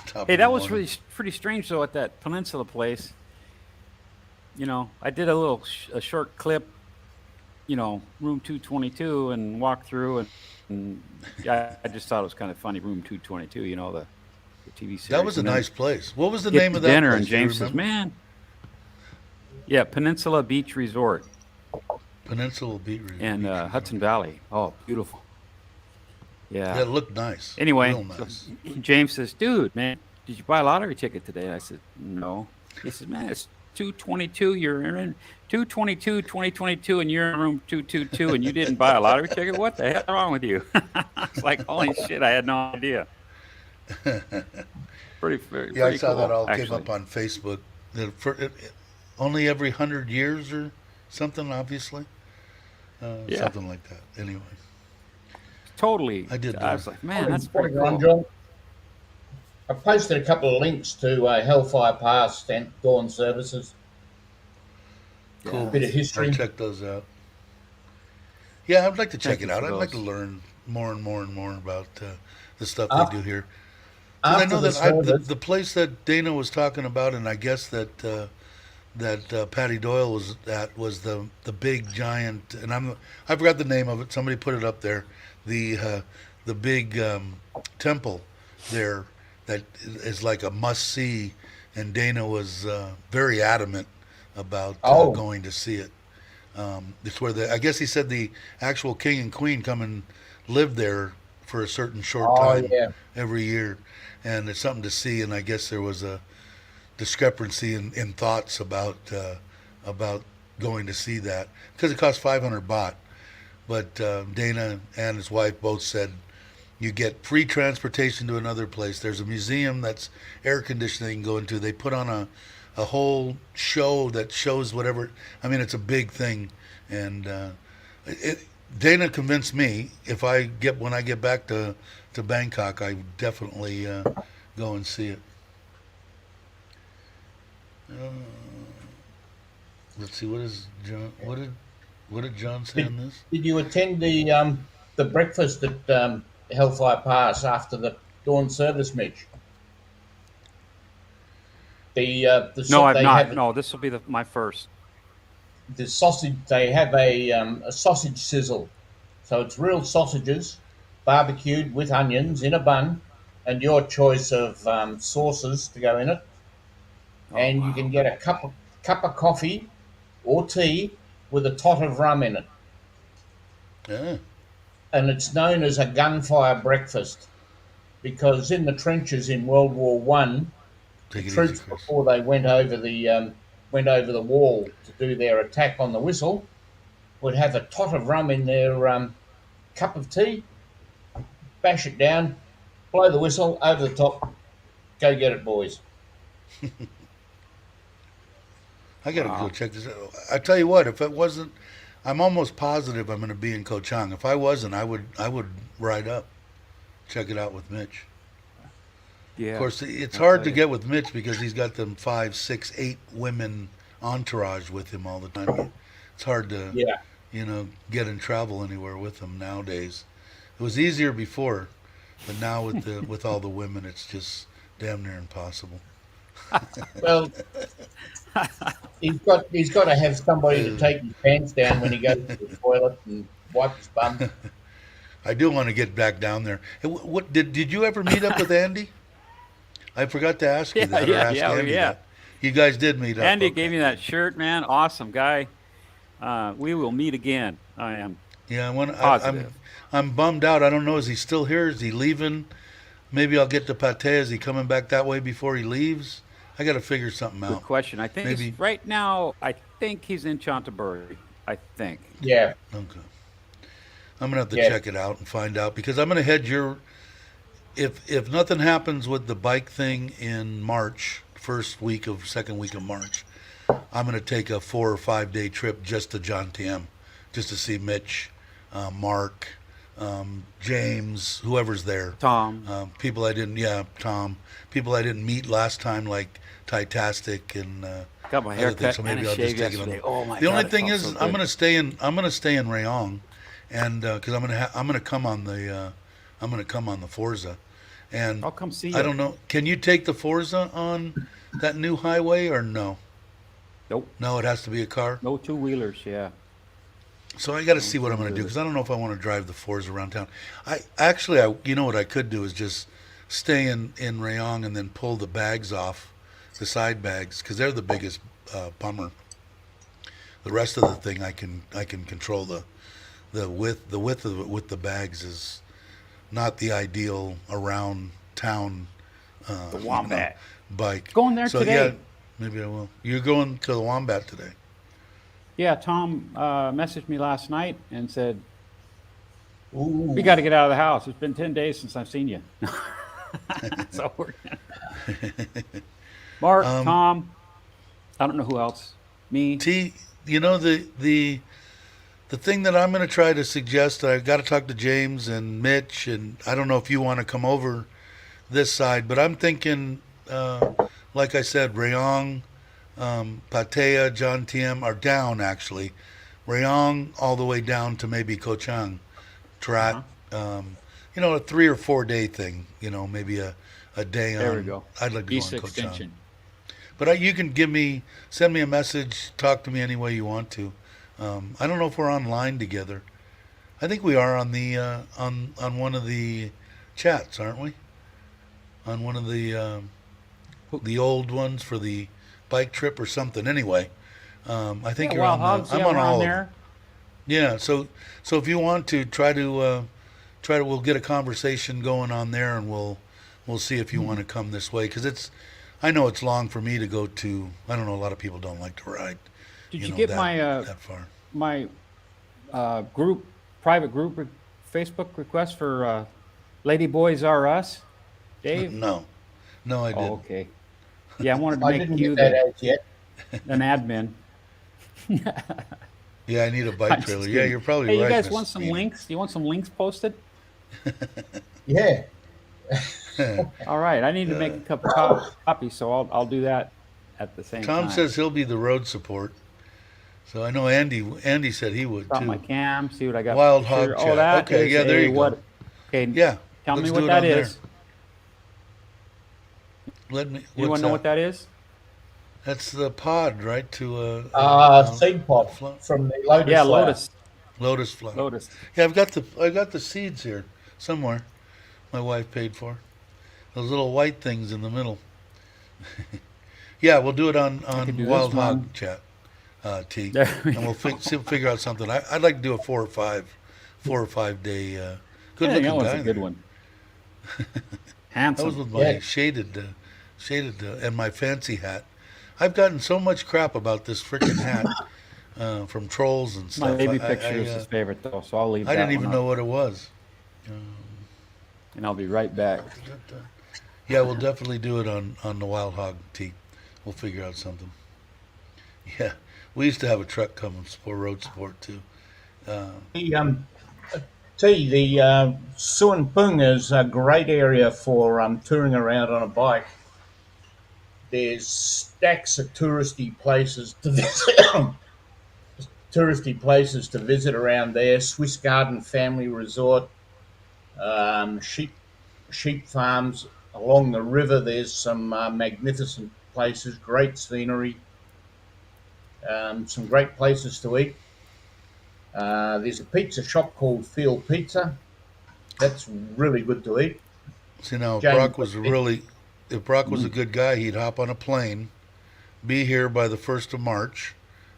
Top Hey, of the that was morning. really pretty strange, though, at that Peninsula place. I did a short clip, room 222, and walked through, and yeah, I just thought it was kind of funny, room 222, the TV series. That was a And then nice place. What was the get name to of that dinner, place? and Do you James says, remember? man, yeah, Peninsula Beach Resort Peninsula Beach in Resort. Hudson Valley. Oh, beautiful. Yeah, Yeah. it looked nice. Anyway, Real so nice. James says, dude, man, did you buy a lottery ticket today? I said, no. He says, man, it's 222. You're in 222, 2022, and you're in room 222, and you didn't buy a lottery ticket? What the hell is wrong with you? It's like, holy shit, I had no idea. Pretty Yeah, I saw cool, that all came actually. up on Facebook. Only every 100 years or something, obviously. Yeah, Something like that. Anyway, totally. I did I that. was like, man, that's pretty Morning, Ron cool. John. I posted a couple of links to Hellfire Pass and Dawn services. Cool. Yeah. Bit of I'll history. check those out. Yeah, I'd like to check Thank it you out. for I'd like to those. learn more and more and more about the stuff they After, do here. Because I after know the that service, the place that Dana was talking about, and I guess that Patty Doyle was at, was the big giant, and I forgot the name of it. Somebody put it up there. The big temple there that is like a must see, and Dana was very adamant about oh, going to see it. It's where I guess he said the actual king and queen come and live there for a certain short oh time yeah. every year, and it's something to see. And I guess there was a discrepancy in thoughts about going to see that because it cost 500 baht. But Dana and his wife both said you get free transportation to another place. There's a museum that's air conditioned you can go into. They put on a whole show that shows whatever. I mean, it's a big thing, and Dana convinced me when I get back to Bangkok, I definitely go and see it. Uh, let's see, what is John? What did John say Did, on this? did you attend the breakfast at Hellfire Pass after the Dawn service, Mitch? No, I've they not. have No, this will be my first. the sausage. They have a sausage sizzle, so it's real sausages, barbecued with onions in a bun, and your choice of sauces to go in it. Oh And you wow. can get a cup of coffee or tea with a tot of rum in it, Yeah. and it's known as a gunfire breakfast because in the trenches in World War I, the Take it easy, troops Chris. before they went over the wall to do their attack on the Whistle would have a tot of rum in their cup of tea, bash it down, blow the whistle over the top, go get it, boys. I gotta go Wow. check this out. I tell you what, if it wasn't, I'm almost positive I'm gonna be in Ko Chang. If I wasn't, I would ride up, check it out with Mitch. Of Yeah. course, it's I'll hard tell to you. get with Mitch because he's got them 5, 6, 8 women entourage with him all the time. It's hard to, Yeah, get in travel anywhere with him nowadays. It was easier before, but now with all the women, it's just damn near impossible. well, he's got to have somebody to Uh, take his pants down when he goes to the toilet and wipe his bum. I do want to get back down there. Hey, what did you ever meet up with Andy? I forgot to ask you Yeah, that, or yeah, ask yeah, Andy yeah. that. You guys did meet up, Andy gave okay? me that shirt, man. Awesome guy. We will meet again. I am Yeah, I want. positive. I'm bummed out. I don't know. Is he still here? Is he leaving? Maybe I'll get to Pate. Is he coming back that way before he leaves? I got to figure something Good out. question. I think Maybe. right now. I think he's in Chantaburi. I think. Yeah, Okay. I'm gonna have to yeah, check it out and find out because I'm gonna head your. If nothing happens with the bike thing in March, second week of March, I'm gonna take a 4 or 5 day trip just to John TM, just to see Mitch, Mark, James, whoever's there. Tom. People I didn't, yeah, Tom, people I didn't meet last time, like Titastic and Got my other hair things. cut So and maybe a I'll just shave take it on. yesterday. Oh my The only god, it thing felt is, so I'm good. gonna stay in. I'm gonna stay in Rayong, and because I'm gonna come on the Forza, and I'll come see I you. don't know. Can you take the Forza on that new highway or no? Nope. No, it has to be a car. No two wheelers. Yeah. So I got to No see what two I'm going to do wheelers. because I don't know if I want to drive the Forza around town. I actually, you know what I could do is just stay in Rayong and then pull the bags off, the side bags, because they're the biggest bummer. The rest of the thing I can control the width of it with the bags is not the ideal around town uh, The you know Wombat. bike. Going there So yeah, today. maybe I will. You're going to the Wombat today. Yeah. Tom messaged me last night and said we ooh, got to get out of the house. It's been 10 days since I've seen you. So we're Mark, Um, Tom. I don't know who else. Me. T, the thing that I'm going to try to suggest, I've got to talk to James and Mitch, and I don't know if you want to come over this side, but I'm thinking, like I said, Rayong, Pattaya, John Tiem are down actually. Rayong all the way down to maybe Kochang, Trat, Uh-huh. a 3 or 4 day thing, maybe a day There we on, go. I'd like to go East on Kochang. Extension. But you can send me a message, talk to me any way you want to. I don't know if we're online together. I think we are on the on one of the chats, aren't we? On one of the old ones for the bike trip or something. Anyway, I think Yeah, you're Wild on the. Hogs. I'm Yeah, on we're on all of them. there. Yeah. So if you want to we'll get a conversation going on there, and we'll see if you want to come this way because I know it's long for me to go to. I don't know. A lot of people don't like to ride, Did you get that that far. my private group Facebook request for Lady Boys R Us, Dave? No, no, I Oh, didn't. okay. Yeah, I wanted to I make didn't you get that as yet. an admin. Yeah, I need a bike I'm trailer. just Yeah, kidding. you're probably Hey, you right, guys want Mrs. some Beanie. links? You want some links posted? Yeah, All right. I need to make a couple copies, so I'll do that at the same Tom time. says he'll be the road support. So I know Andy said he would Stop my too. cam. See what I got for Wild picture. Hog Oh, Chat. that Okay, is yeah, there a you go. what? Okay, Yeah, tell me let's what do it that on there. is. Let me. You want What's to know that? what that is? That's the pod, right? To a Seed pod flower, from the lotus Yeah, flower. lotus. lotus flower. Lotus. Yeah, I got the seeds here somewhere. My wife paid for those little white things in the middle. Yeah, we'll do it I could on do this Wild Hog one. Chat, T, There we and we'll go. figure out something. I'd like to do a 4 or 5 day. Good Yeah, that looking was a guy good there. one. That was Handsome. with Yeah. my shaded and my fancy hat. I've gotten so much crap about this freaking hat from trolls and My stuff. baby picture is his favorite though, so I'll leave I didn't that one even know up. what it was. And I'll be right back. Yeah, we'll definitely do it on the Wild Hog Tea. We'll figure out something. Yeah, we used to have a truck coming for road sport too. Uh, The the Suan Pung is a great area for touring around on a bike. There's stacks of touristy places to visit. Touristy places to visit around there. Swiss Garden Family Resort, um, sheep sheep farms along the river. There's some magnificent places, great scenery, some great places to eat. There's a pizza shop called Field Pizza. That's really good to eat. See now, James, if Brock was a good guy, he'd hop on a plane, be here by the 1st of March,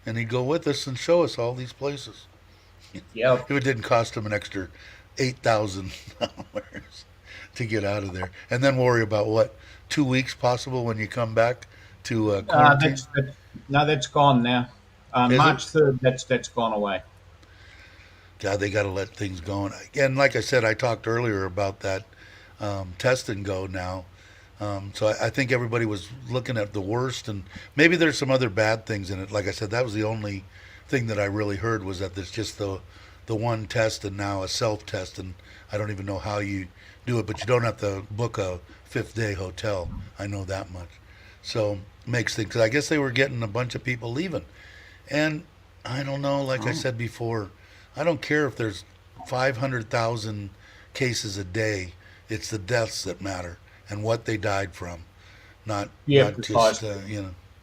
and he'd go with us and show us all these places. yeah, If it didn't cost him an extra $8,000 to get out of there, and then worry about what 2 weeks possible when you come back to quarantine. no, that's gone now. Is it? March 3rd, that's gone away. God, they got to let things go. And like I said, I talked earlier about that test and go now. So I think everybody was looking at the worst, and maybe there's some other bad things in it. Like I said, that was the only thing that I really heard was that there's just the one test and now a self test, and I don't even know how you do it, but you don't have to book a 5th day hotel. I know that much. So makes things. Cause I guess they were getting a bunch of people leaving, and I don't know. Like I Oh. said before, I don't care if there's 500,000 cases a day. It's the deaths that matter and what they died from, Yeah, not just precisely.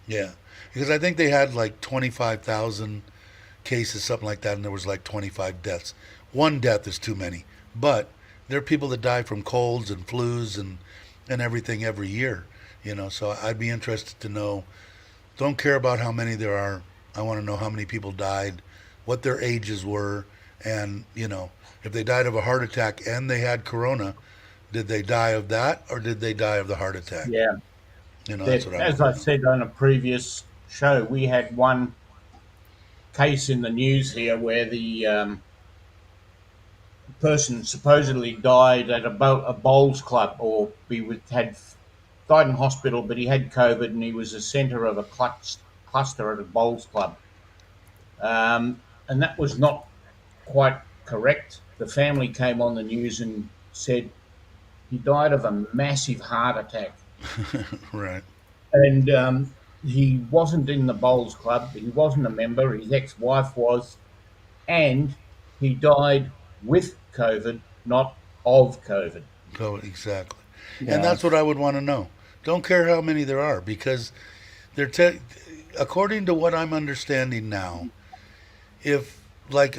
yeah. Because I think they had like 25,000 cases, something like that, and there was like 25 deaths. One death is too many, but there are people that die from colds and flus and everything every year. So I'd be interested to know. Don't care about how many there are. I want to know how many people died, what their ages were, and if they died of a heart attack and they had corona, did they die of that or did they die of the heart attack? Yeah, That's what I as want I to know. said on a previous show, we had one case in the news here where the person supposedly died at a bowls club, or had died in hospital, but he had COVID and he was the centre of a cluster at a bowls club. And that was not quite correct. The family came on the news and said he died of a massive heart attack. Right. And he wasn't in the bowls club, he wasn't a member, his ex wife was, and he died with COVID, not of COVID. Go exactly. And Yeah, that's what it's I would want to know. Don't care how many there are because they're according to what I'm understanding now, if like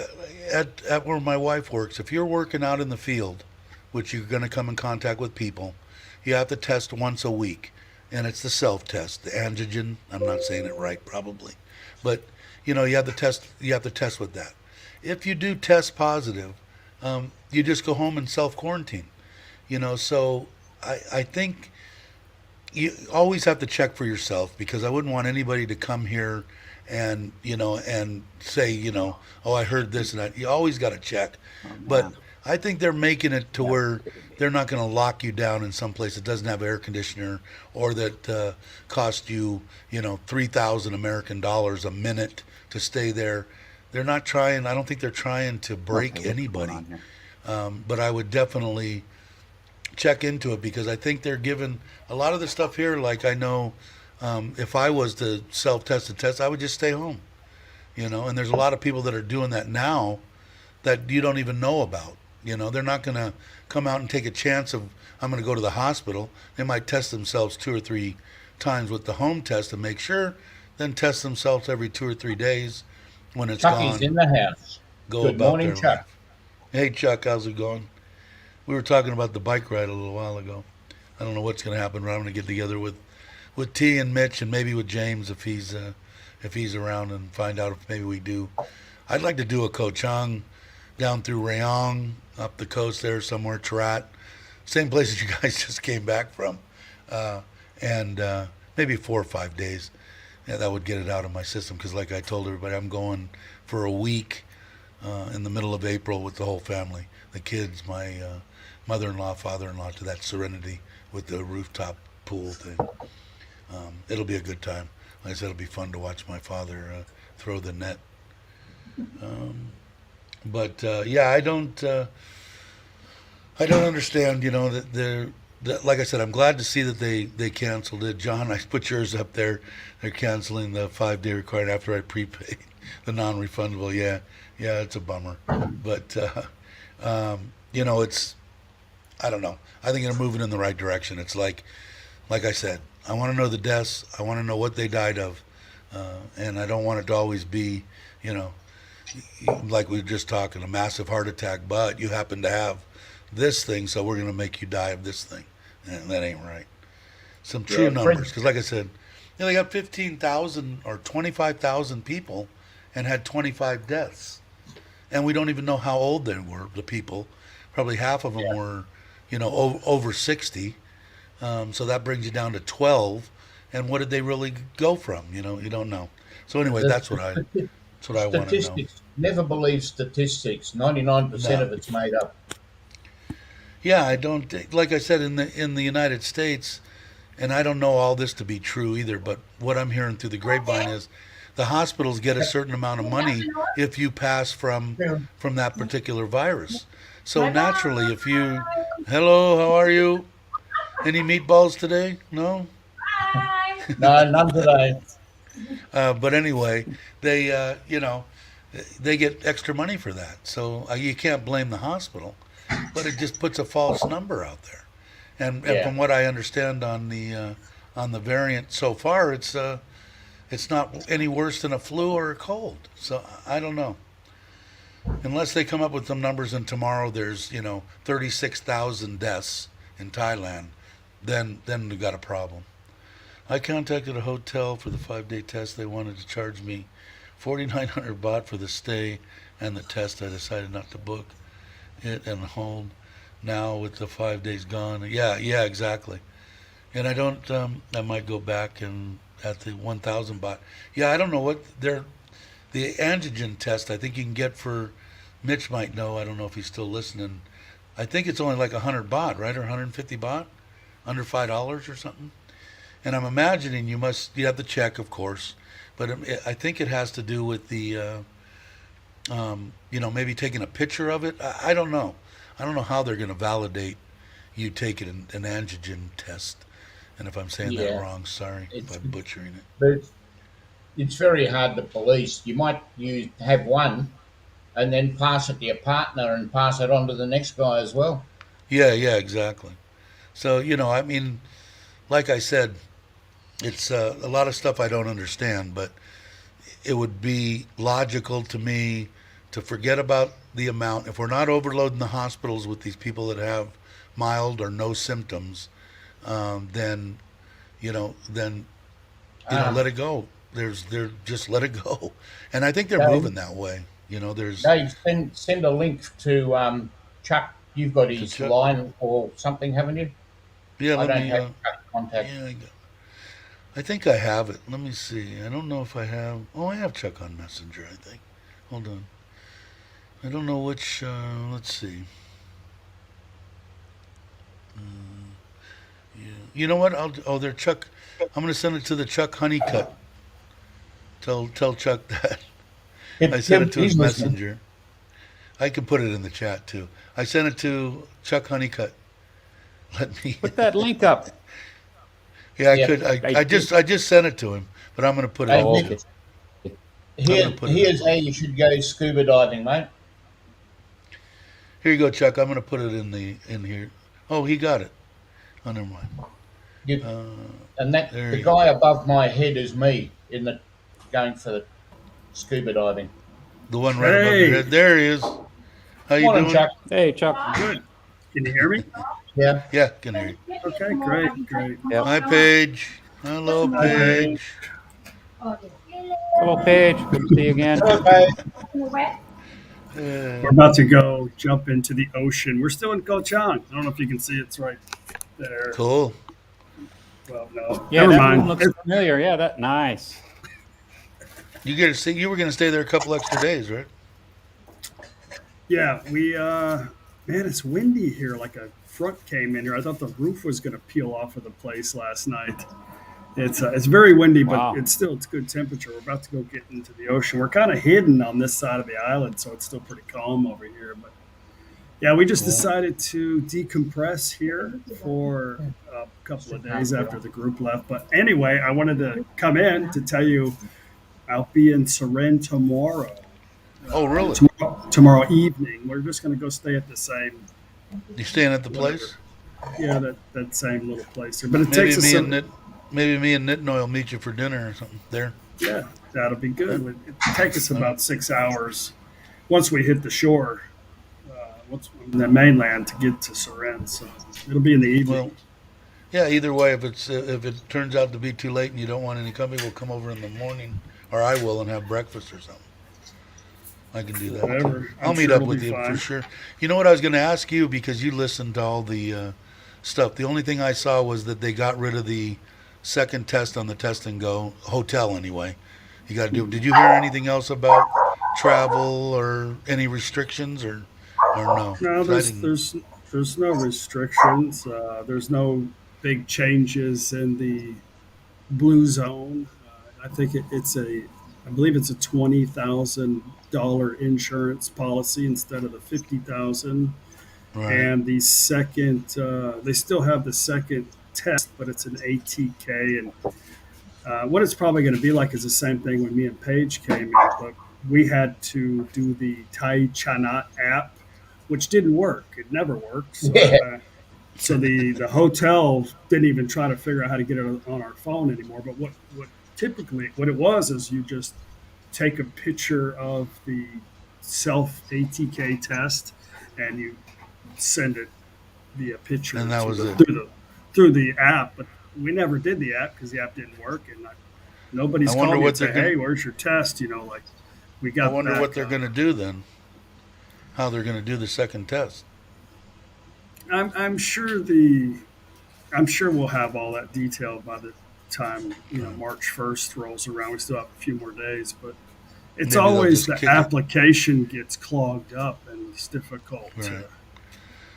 at where my wife works, if you're working out in the field, which you're going to come in contact with people, you have to test once a week, and it's the self test, the antigen. I'm not saying it right, probably, but you have to test. You have to test with that. If you do test positive, you just go home and self quarantine. So I think you always have to check for yourself because I wouldn't want anybody to come here and and say oh, I heard this and that. You always got to check, oh but man. I think they're making it to Yeah. where they're not going to lock you down in some place that doesn't have air conditioner or that cost you 3,000 American dollars a minute to stay there. They're not trying. I don't think they're trying to Okay, break what's going anybody. on here? But I would definitely check into it because I think they're giving a lot of the stuff here. Like I know, if I was to self-test and test, I would just stay home. And there's a lot of people that are doing that now that you don't even know about. They're not going to come out and take a chance of I'm going to go to the hospital. They might test themselves 2 or 3 times with the home test to make sure, then test themselves every 2 or 3 days. When it's Chucky's gone, in the house. go Good about morning, their Chuck. life. Hey Chuck, how's it going? We were talking about the bike ride a little while ago. I don't know what's going to happen, but I'm going to get together with T and Mitch and maybe with James if he's around and find out if maybe we do. I'd like to do a Ko Chang down through Rayong, up the coast there somewhere, Tarat, same places you guys just came back from, uh, and maybe 4 or 5 days. Yeah, that would get it out of my system because, like I told everybody, I'm going for a week in the middle of April with the whole family, the kids, my mother-in-law, father-in-law, to that Serenity with the rooftop pool thing. It'll be a good time. Like I said, it'll be fun to watch my father throw the net. But yeah, I don't understand. You know that they're that, like I said, I'm glad to see that they canceled it. John, I put yours up there. They're canceling the 5 day required after I prepaid the non-refundable. Yeah, yeah, it's a bummer. But you know, it's I don't know. I think they're moving in the right direction. It's like I said, I want to know the deaths. I want to know what they died of, and I don't want it to always be, you know, like we were just talking, a massive heart attack, but you happen to have this thing, so we're going to make you die of this thing. And that ain't right. Some true Yeah, numbers, because like I said, you know, they got 15,000 or 25,000 people and had 25 deaths. And we don't even know how old they were, the people. Probably half of them yeah. were, you know, over 60. So that brings you down to 12. And what did they really go from? You know, you don't know. So anyway, The, that's what I want to know. statistics. Never believe statistics. 99% No. of it's made up. Yeah, I don't like I said in the United States, and I don't know all this to be true either, but what I'm hearing through the grapevine is the hospitals get a certain amount of money if you pass Yeah. from that particular virus. So naturally, if you hello, how are you? Any meatballs today? No. No, none today. But anyway, they you know they get extra money for that. So you can't blame the hospital, but it just puts a false number out there. And Yeah. from what I understand on the variant so far, it's not any worse than a flu or a cold. So I don't know. Unless they come up with some numbers and tomorrow there's 36,000 deaths in Thailand, then we got a problem. I contacted a hotel for the 5 day test. They wanted to charge me 4,900 baht for the stay and the test. I decided not to book it and hold now with the 5 days gone. Yeah, yeah, exactly. And I don't. I might go back and at the 1,000 baht. Yeah, I don't know what they're the antigen test. I think you can get for Mitch might know. I don't know if he's still listening. I think it's only like 100 baht, right, or 150 baht, under $5 or something. And I'm imagining you have to check, of course, but I think it has to do with the maybe taking a picture of it. I don't know. I don't know how they're going to validate you taking an antigen test. And if I'm saying that Yeah. wrong, sorry if It's I'm butchering it. but it's very hard to police. You might have one and then pass it to your partner and pass it on to the next guy as well. Yeah, yeah, exactly. So, I mean, like I said, it's a lot of stuff I don't understand, but it would be logical to me to forget about the amount. If we're not overloading the hospitals with these people that have mild or no symptoms, then then Ah, let it go. They're just let it go, and I think they're Dave, moving that way. There's Dave, send a link to Chuck. You've got to his check. line or something, haven't you? Yeah, I let don't me. have Chuck's contact. Yeah, I think I have it. Let me see. I don't know if I have. Oh, I have Chuck on Messenger. I think. Hold on. I don't know which. Let's see. Yeah. You know what? they're Chuck. I'm gonna send it to the Chuck Honeycutt. Tell Chuck that I sent it to his He's listening. messenger. I can put it in the chat too. I sent it to Chuck Honeycutt. Let me. Put that link up. Yeah, I Yeah. could. I I just sent it to him, but I'm gonna put it Hey, in Oh, Nick, too. okay. I'm gonna put it in here's how both. you should go scuba diving, mate. Here you go, Chuck. I'm gonna put it in here. Oh, he got it. Oh, never mind. You, Uh, and that there the you guy go. above my head is me in the going for the scuba diving. The one right above your Hey, head. There he is. How you Morning, doing? Chuck. Hey, Chuck. good. Can you hear me? Yeah. Yeah, can hear you. Okay, great, great. Yep. Hi, Paige. Hello, Hi, Paige. Paige. Hello, Paige. Good to see you again. Okay. We're about to go jump into the ocean. We're still in Kochang. I don't know if you can see it's right there. Cool. Well, no, Yeah, never that room mind. looks familiar. Yeah, that nice. You get to see. You were going to stay there a couple extra days, right? Yeah, man, it's windy here. Like a front came in here. I thought the roof was going to peel off of the place last night. It's very windy, but Wow. it's good temperature. We're about to go get into the ocean. We're kind of hidden on this side of the island, so it's still pretty calm over here. But yeah, we just Cool. decided to decompress here for a couple of days after the group left. But anyway, I wanted to come in to tell you I'll be in Surin tomorrow. Oh, really? Tomorrow evening. We're just going to go stay at the same, You staying at the place? yeah, that same little place here. But it Maybe takes us me and some, Nit, maybe me and Nitnoy will meet you for dinner or something there. yeah, that'll be good. It takes us about 6 hours once we hit the shore, once the mainland to get to Surin. So it'll be in the evening. Well, yeah. Either way, if it turns out to be too late and you don't want any company, we'll come over in the morning, or I will, and have breakfast or something. I can do that. Whatever. I'll I'm meet sure up it'll with be you fine. for sure. You know what I was going to ask you, because you listened to all the stuff. The only thing I saw was that they got rid of the second test on the test and go hotel anyway. You got to do. Did you hear anything else about travel or any restrictions or no? No, 'Cause I didn't. there's no restrictions. There's no big changes in the blue zone. I think I believe it's a $20,000 insurance policy instead of the 50,000. Right. And the second, they still have the second test, but it's an ATK. And what it's probably going to be like is the same thing when me and Paige came in, but we had to do the Tai Chanat app, which didn't work. It never worked. So, Yeah. so the hotel didn't even try to figure out how to get it on our phone anymore. But what it was is you just take a picture of the self ATK test and you send it via picture And that was it. through the app. But we never did the app because the app didn't work, and nobody's I wonder called me what and say, they're gonna- "Hey, where's your test?" Like we I got. wonder back, what they're going to do then. How they're going to do the second test. I'm sure we'll have all that detail by the time March 1st rolls around. We still have a few more days, but it's Maybe they'll always just the kick it. application gets clogged up and it's difficult Right.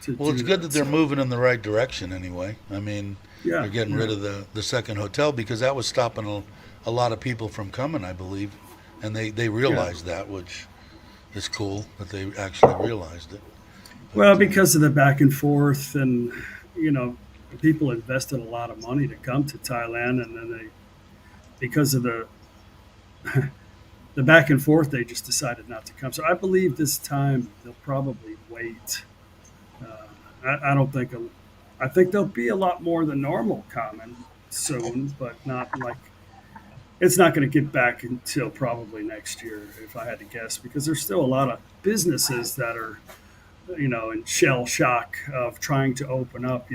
to Well, do it's good that they're so, moving in the right direction anyway. I mean, yeah, they're getting rid of the second hotel because that was stopping a lot of people from coming, I believe. And they realized that, which is cool that they actually realized it. Well, because of the back and forth, and people invested a lot of money to come to Thailand, and then because of the the back and forth, they just decided not to come. So I believe this time they'll probably wait. I don't think. I think there'll be a lot more than normal coming soon, but not like it's not going to get back until probably next year, if I had to guess, because there's still a lot of businesses that are in shell shock of trying to open up,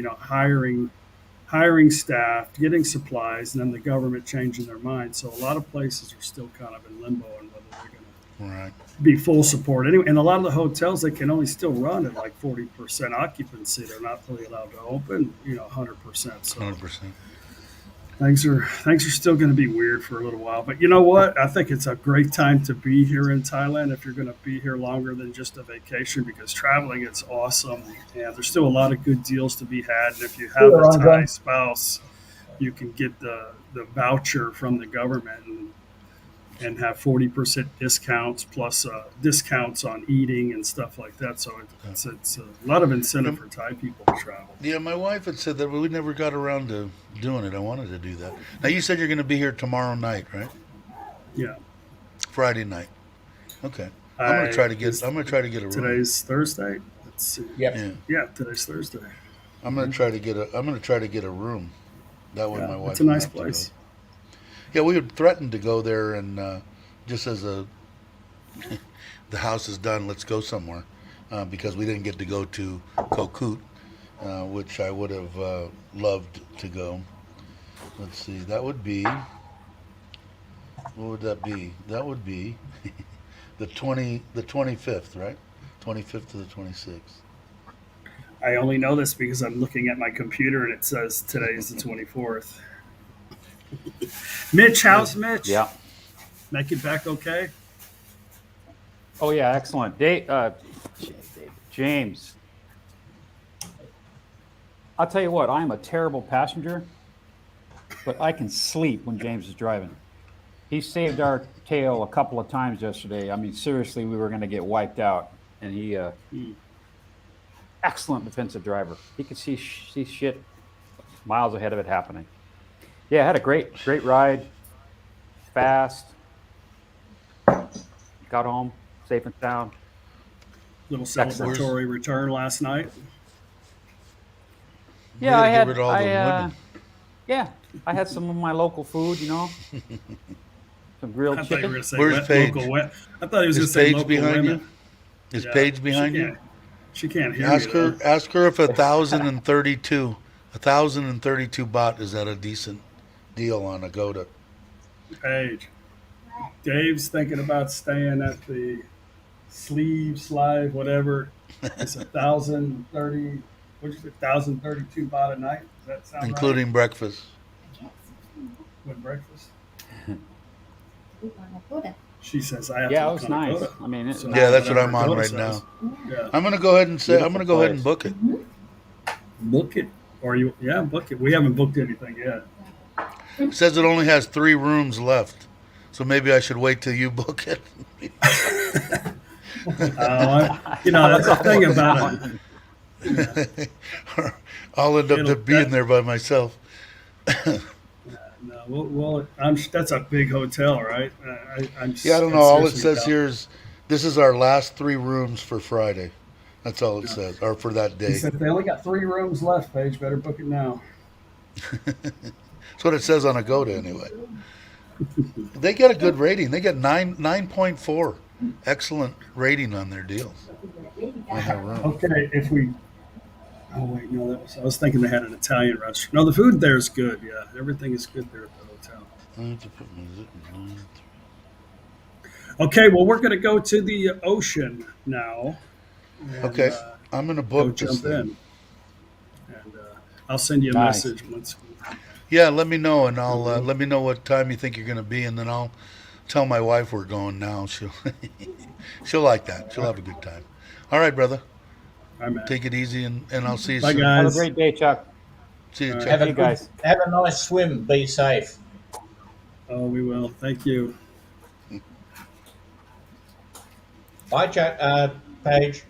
hiring staff, getting supplies, and then the government changing their mind. So a lot of places are still kind of in limbo on whether they're going Right. to be full support. Anyway, and a lot of the hotels, they can only still run at like 40% occupancy. They're not really allowed to open, 100%. So 100%. things are still going to be weird for a little while. But you know what? I think it's a great time to be here in Thailand if you're going to be here longer than just a vacation, because traveling is awesome and there's still a lot of good deals to be had. And if you have Sure, a I'm Thai going. spouse, you can get the voucher from the government and have 40% discounts plus discounts on eating and stuff like that. So it's a lot of incentive for Thai people to travel. Yeah, my wife had said that, but we never got around to doing it. I wanted to do that. Now, you said you're going to be here tomorrow night, right? Yeah. Friday night. Okay. I'm going to try to get a room. Today's Thursday. Let's see. Yep. Yeah. Yeah, today's Thursday. I'm going to try to get a room That way Yeah, my wife it's a won't nice have to go. place. Yeah, we had threatened to go there, and just as the house is done, let's go somewhere, because we didn't get to go to Kokut, which I would have loved to go. Let's see, that would be, what would that be? That would be the 25th, right? 25th to the 26th. I only know this because I'm looking at my computer and it says today is the 24th. Mitch, how's Mitch? Yeah. Make it back okay? Oh yeah, excellent. James, I'll tell you what. I'm a terrible passenger, but I can sleep when James is driving. He saved our tail a couple of times yesterday. I mean, seriously, we were going to get wiped out, and he excellent defensive driver. He could see shit miles ahead of it happening. Yeah, I had a great ride, fast, got home safe and sound. Little celebratory return last night. Yeah, Way to get rid of all those women. Yeah, I had some of my local food, you know, some grilled I thought you were chicken. going to say Where's Paige? local wet. I thought he was going Is to say Paige local behind women. you? Is Yeah, Paige behind you? She can't hear Ask you. her. Ask her if 1,032 baht is that a decent deal on a Gota. Paige. Dave's thinking about staying at the Slide, whatever. It's 1,030. What'd you say? 1,032 baht a night. Does that sound Including breakfast. right? With breakfast. She says I have Yeah, to it was nice. I mean, So Yeah, that's what whatever I'm on Dakota right says. now. Yeah. I'm gonna go ahead and say I'm gonna go ahead and book it. Book it. Or you book it. We haven't booked anything yet. It says it only has 3 rooms left, so maybe I should wait till you book it. That's the thing about it. I'll end up being there by myself. No, that's a big hotel, right? Yeah, I don't know. All it says here is this is our last 3 rooms for Friday. That's all it says, or for that He day. said they only got 3 rooms left, Paige. Better book it now. That's what it says on Agoda anyway. They get a good rating. They get 9.4. Excellent rating on their deals. On their room. Okay, if we. Oh wait, no, I was thinking they had an Italian restaurant. No, the food there is good. Yeah, everything is good there at the hotel. I have to put music in. Okay, well we're going to go to the ocean now. And, Okay, I'm gonna go book this jump thing. in, and I'll send you a Nice. message once. Yeah, let me know, and I'll let me know what time you think you're gonna be, and then I'll tell my wife we're going now. She'll like that. She'll have a good time. All right, brother. All right, Take it easy, and I'll see you Bye, soon. guys. Have a great day, Chuck. See you, All right. Chuck. Hey, guys. Have a nice swim. Be safe. Oh, we will. Thank you. Bye, Paige.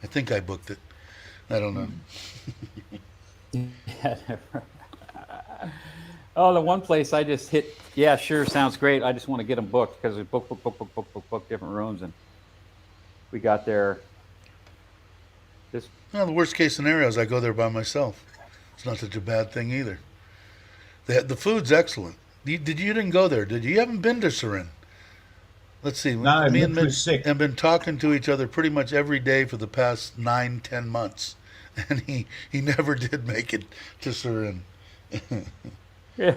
I think I booked it. I don't know. Oh, the one place I just hit. Yeah, sure, sounds great. I just want to get them booked because we book different rooms, and we got there. Just Well, the worst case scenario is I go there by myself. It's not such a bad thing either. The food's excellent. You didn't go there, did you? You haven't been to Surin. Let's see. No, Me and Mitch was Mitch sick. have been talking to each other pretty much every day for the past 9-10 months, and he never did make it to Surin. yeah.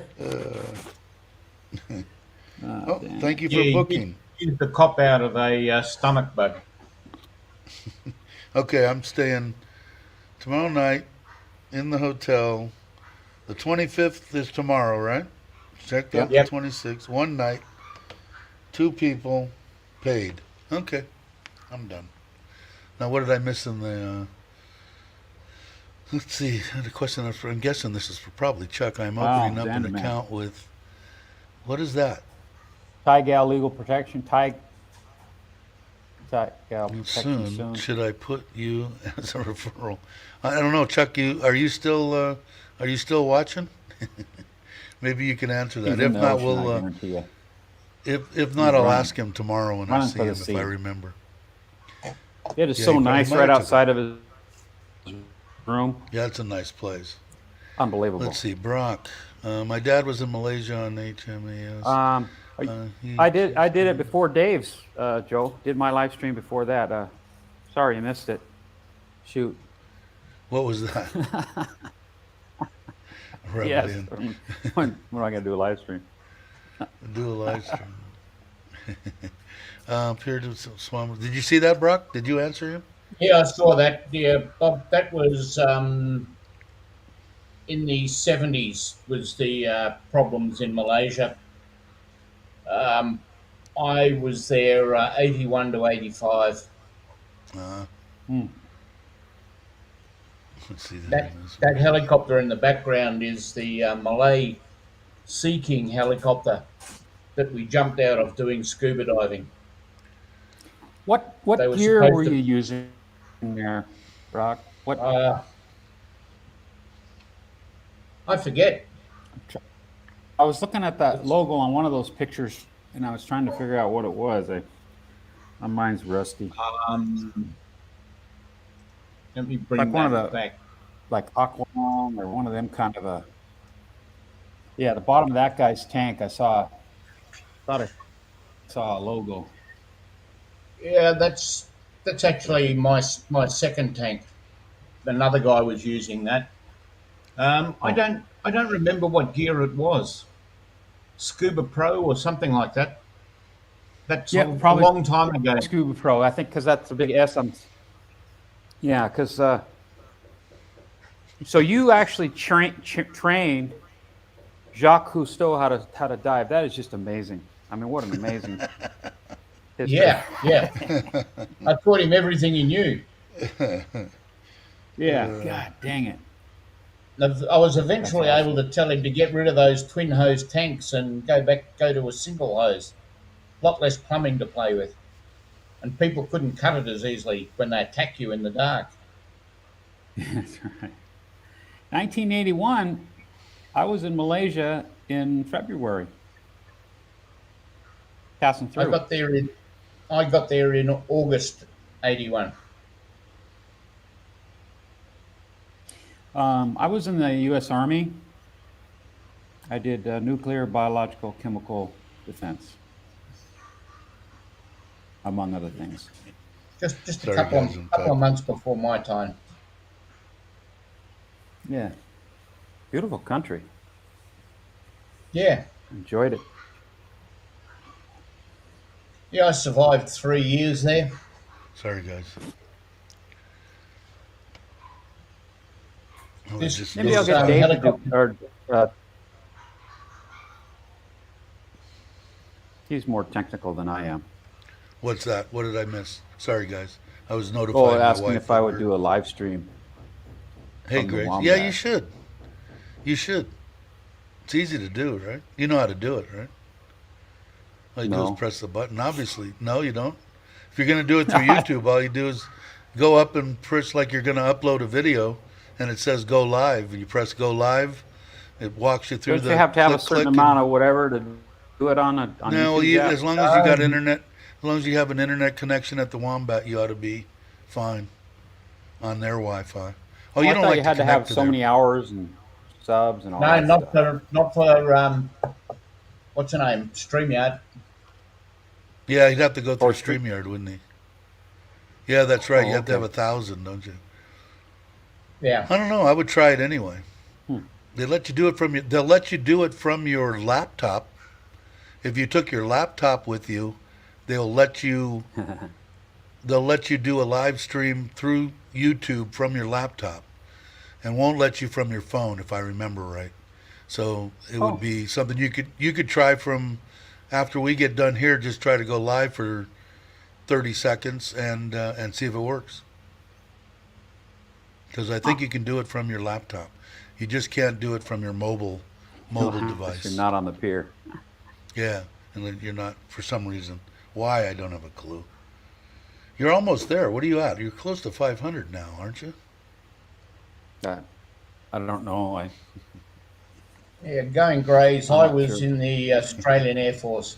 Oh, damn. thank you for Yeah, booking. Use the cop out of a stomach bug. Okay, I'm staying tomorrow night in the hotel. The 25th is tomorrow, right? Checked out Yep. the 26th. One night, 2 people, paid. Okay, I'm done. Now, what did I miss in the? Let's see. I had a question. I'm guessing this is for probably Chuck. I'm Wow, opening up an Xanderman. account with. What is that? Thai Gal Legal Protection. Thai Gal Protection Soon. soon. Should I put you as a referral? I don't know, Chuck. Are you still watching? Maybe you can answer that. He's If in the not, ocean, I we'll. guarantee you. If not, I'll running. ask him tomorrow when I Running see for the him if sea. I remember. It is Yeah, so he probably nice might right have outside of his room. Yeah, it's a nice place. Unbelievable. Let's see, Brock. My dad was in Malaysia on HMAS. Um, I did it before Dave's. Joe did my live stream before that. Sorry you missed it. Shoot. What was that? Rub it Yes. in. When am I gonna do a live stream? Do a live stream. Appeared to swam. Did you see that, Brock? Did you answer him? Yeah, I saw that. Yeah, Bob, that was in the 70s was the problems in Malaysia. I was there 81 to 85. Hmm. Let's see. That helicopter in the background is the Malay Sea King helicopter that we jumped out of doing scuba diving. What They were gear supposed were to- you using there, Brock? What? I forget. I was looking at that logo on one of those pictures, and I was trying to figure out what it was. My mind's rusty. Let me bring Like one of that the- back. Like Aqualung or one of them kind of a. Yeah, the bottom of that guy's tank. Thought I saw a logo. Yeah, that's actually my second tank. Another guy was using that. I don't remember what gear it was. Scuba Pro or something like that. That's Yeah, a probably long time ago. Scuba Pro, I think, because that's a big S on. Yeah, because so you actually trained Jacques Cousteau how to dive. That is just amazing. I mean, what an amazing. history. Yeah. I taught him everything he knew. Yeah. God dang it. I was eventually That's able to tell him to get rid of those twin hose tanks and go to a single hose. A lot less plumbing to play with. And people couldn't cut it as easily when they attack you in the dark. That's right. 1981, I was in Malaysia in February. Passing I through. got there in August 81. I was in the U.S. Army. I did nuclear, biological, chemical defense, among other things. Just Sorry, a couple guys, I'm of typing. months before my time. Yeah. Beautiful country. Yeah. Enjoyed it. Yeah, I survived 3 years there. Sorry, guys. Oh, This- just Maybe I'll This, get Dave to do, helicopter- he's more technical than I am. What's that? What did I miss? Sorry, guys. I was notified. Oh, my asking wife if I that would we're- do a live stream. Hey, from the Grace. Wombat. Yeah, you should. You should. It's easy to do, right? You know how to do it, right? All you do No. is press the button. Obviously, no, you don't. If you're going to do it through YouTube, all you do is go up and press like you're going to upload a video, and it says go live. You press go live. It walks you through Don't the. you have to have a click, certain click, amount of whatever to do it on No, YouTube app? as long as you got internet, as long as you have an internet connection at the Wombat, you ought to be fine on their Wi-Fi. Oh, you I don't thought like you to had to connect have to so their- many hours and subs and all No, that not stuff. for what's her name? StreamYard. Yeah, you'd have to go through Or StreamYard, wouldn't he? Yeah, that's right. Oh, You have to have okay. 1,000, don't you? Yeah. I don't know. I would try it anyway. They let you do it from your. They'll let you do it from your laptop. If you took your laptop with you, they'll let you. They'll let you do a live stream through YouTube from your laptop, and won't let you from your phone, if I remember right. So it Oh. would be something you could try from after we get done here. Just try to go live for 30 seconds and see if it works. Because I think you can do it from your laptop. You just can't do it from your mobile If device. You're not on the pier. Yeah, and then you're not for some reason. Why, I don't have a clue. You're almost there. What are you at? You're close to 500 now, aren't you? I don't know. Yeah, going greys. I'm I not was sure. in the Australian Air Force.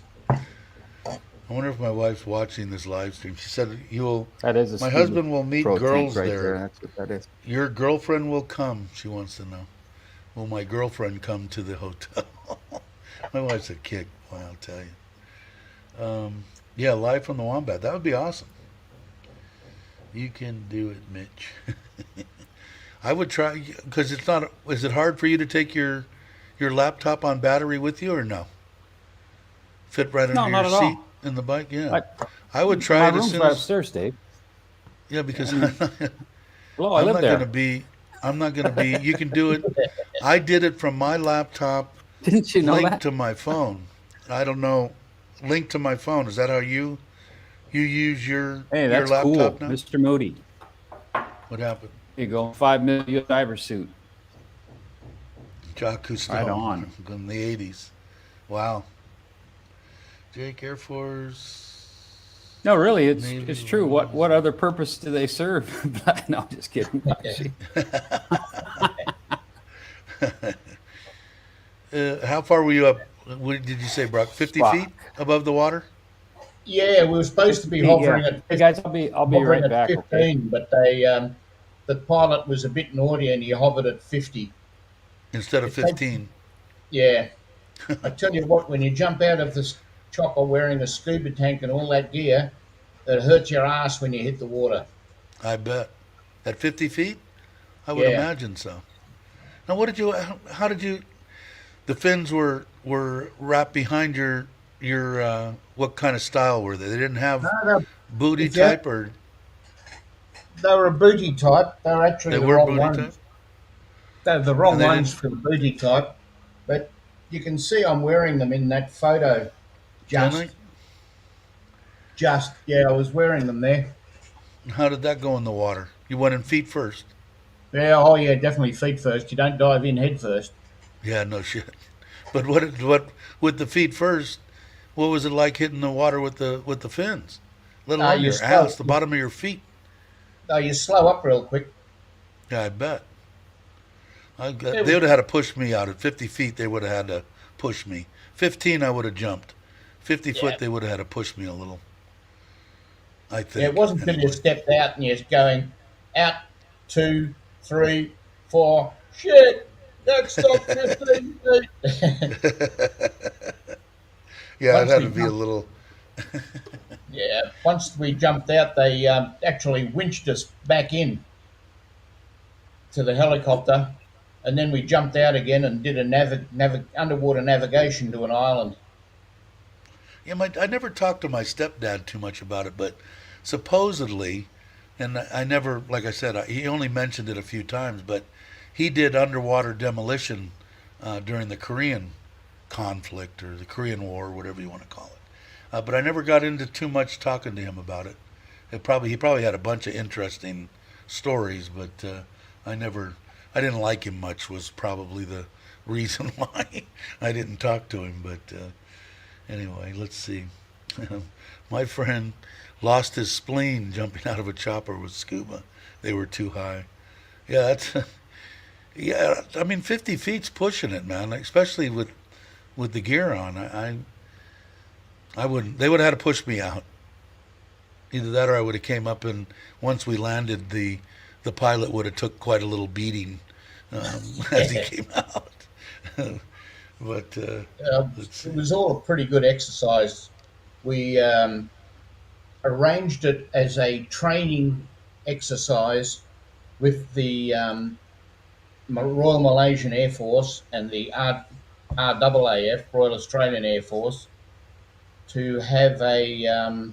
I wonder if my wife's watching this live stream. She said you'll. That is a My scuba husband will meet pro tank girls right there. there. That's what that is. Your girlfriend will come. She wants to know. Will my girlfriend come to the hotel? My wife's a kick. Boy, I'll tell you. Yeah, live from the Wombat. That would be awesome. You can do it, Mitch. I would try because it's not. Is it hard for you to take your laptop on battery with you or no? Fit right No, under not your at seat all. in the bike. Yeah, I, I would try my it as room's soon right as. upstairs, Dave. Yeah, because Hello, I I'm live not there. gonna be. I'm not gonna be. You can do it. I did it from my laptop Didn't you know linked that? to my phone. I don't know. Linked to my phone. Is that how you use your Hey, that's cool, laptop now? Mr. Moody. What happened? Here you go, 5 million diver suit. Jacques Cousteau Right on. in the 80s. Wow. Jake Air Force. No, really, Navy it's true. What other purpose do they serve? No, just kidding. How far were you up? What did you say, Brock? 50 Fuck. feet above the water? Yeah, we were supposed to be hovering Yeah. at Hey guys, I'll be right back. 15, Okay. but the pilot was a bit naughty and he hovered at 50. Instead of It takes- 15. Yeah, I tell you what, when you jump out of this chopper wearing a scuba tank and all that gear, it hurts your ass when you hit the water. I bet. At 50 feet? I would Yeah. imagine so. Now, what did you, how did you, the fins were wrapped behind your what kind of style were they? They didn't have No, booty Yeah. type or they were a booty type. They were actually they the were wrong booty ones. type? They're the wrong And they ones didn't- for the booty type. But you can see I'm wearing them in that photo. Can Yeah, I was wearing them there. How did that go in the water? You went in feet first. Yeah, oh yeah, definitely feet first. You don't dive in head first. Yeah, no shit. But what with the feet first? What was it like hitting the water with the fins? Let alone you your slow. ass, the bottom of your feet. No, you slow up real quick. Yeah, I bet. Yeah, They would have had to push me out at 50 feet. They would have had to push me. 15, I would have jumped. 50 Yeah. foot, they would have had to push me a little. I think. Yeah, it wasn't until you anyway. stepped out and you're going out 2, 3, 4. Shit, that's not 15 feet. Yeah, it Once had we to be a jumped- little. Yeah, once we jumped out, they actually winched us back in to the helicopter, and then we jumped out again and did a underwater navigation to an island. Yeah, I never talked to my stepdad too much about it, but supposedly, and I never, like I said, he only mentioned it a few times, but he did underwater demolition during the Korean conflict or the Korean War, whatever you want to call it. But I never got into too much talking to him about it. He probably had a bunch of interesting stories, but I didn't like him much. Was probably the reason why I didn't talk to him. But anyway, let's see. My friend lost his spleen jumping out of a chopper with scuba. They were too high. Yeah, that's yeah. I mean, 50 feet's pushing it, man. Especially with the gear on. I wouldn't. They would have had to push me out. Either that, or I would have came up, and once we landed, the pilot would have took quite a little beating as he came out. But let's see. It was all a pretty good exercise. We arranged it as a training exercise with the Royal Malaysian Air Force and the RAAF, Royal Australian Air Force, to have a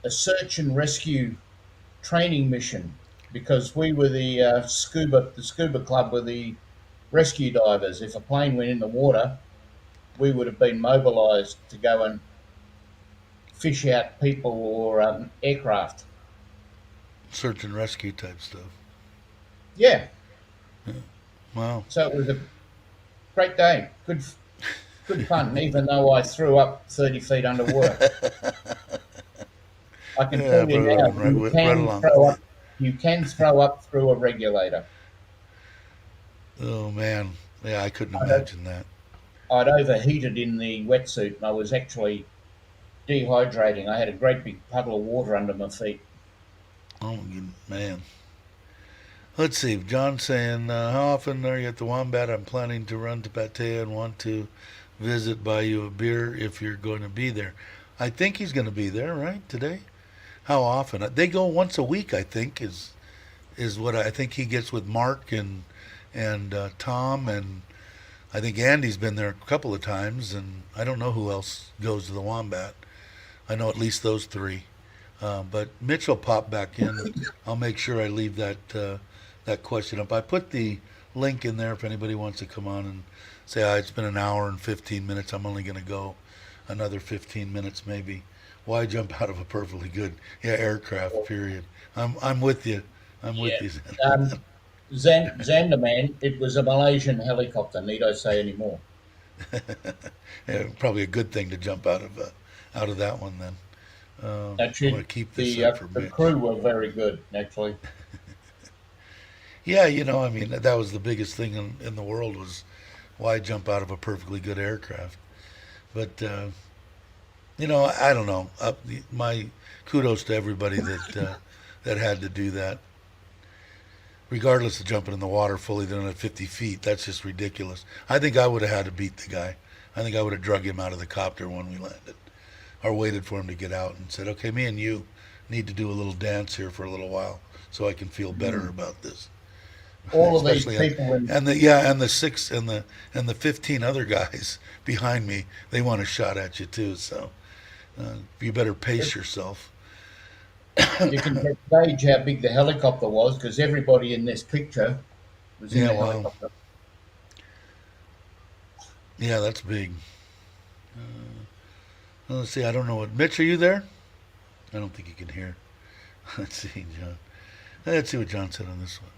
search and rescue training mission, because we were the scuba club were the rescue divers. If a plane went in the water, we would have been mobilised to go and fish out people or aircraft. Search and rescue type stuff. Yeah, Wow. so it was a great day. Good fun, even though I threw up 30 feet underwater. I can Yeah, tell you right now, on, right you with- can right along. throw up through a regulator. Oh man. Yeah, I couldn't imagine that. I'd overheated in the wetsuit and I was actually dehydrating. I had a great big puddle of water under my feet. Oh, man. Let's see. John's saying, how often are you at the Wombat? I'm planning to run to Pattaya and want to visit, buy you a beer if you're going to be there. I think he's going to be there, right, today? How often? They go once a week, I think, is what I think he gets with Mark and Tom, and I think Andy's been there a couple of times, and I don't know who else goes to the Wombat. I know at least those three. But Mitch will pop back in. I'll make sure I leave that question up. I put the link in there if anybody wants to come on and say, it's been an hour and 15 minutes. I'm only going to go another 15 minutes maybe. Why jump out of a perfectly good aircraft, period. I'm with you. I'm with you. Zanderman, it was a Malaysian helicopter. Need I say any more? Probably a good thing to jump out of that one then. I'm Actually, going to keep this up for the Mitch. crew were very good, actually. Yeah, I mean, that was the biggest thing in the world was why jump out of a perfectly good aircraft. But, I don't know. My kudos to everybody that had to do that. Regardless of jumping in the water fully than at 50 feet, that's just ridiculous. I think I would have had to beat the guy. I think I would have drug him out of the copter when we landed. Or waited for him to get out and said, okay, me and you need to do a little dance here for a little while so I can feel better about this. All of these people and the 6 and the 15 other guys behind me, they want a shot at you too, so you better pace yourself. You can gauge how big the helicopter was because everybody in this picture was in the helicopter. Yeah, that's big. Let's see, I don't know what... Mitch, are you there? I don't think you can hear. Let's see, John. Let's see what John said on this one.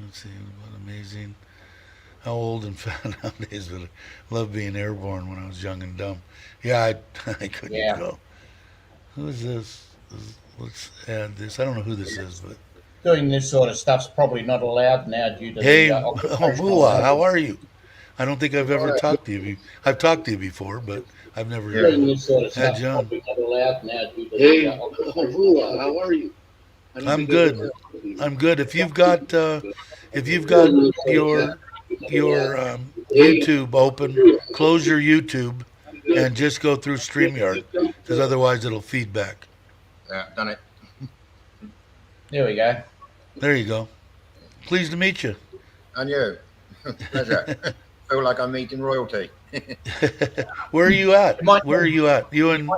Let's see, what amazing. How old and fat nowadays, but I love being airborne when I was young and dumb. Yeah, I couldn't go. Who is this? Let's add this. I don't know who this is, but... Doing this sort of stuff's probably not allowed now due to the... Hey, Moolah, how are you? I don't think I've ever talked to you. I've talked to you before, but I've never had John. Hey, Moolah, how are you? I'm good. I'm good. If you've got your YouTube open, close your YouTube and just go through StreamYard, because otherwise it'll feedback. Yeah, done it. There we go. There you go. Pleased to meet you. And you. Pleasure. Feel like I'm meeting royalty. Where are you at? Where are you at? You in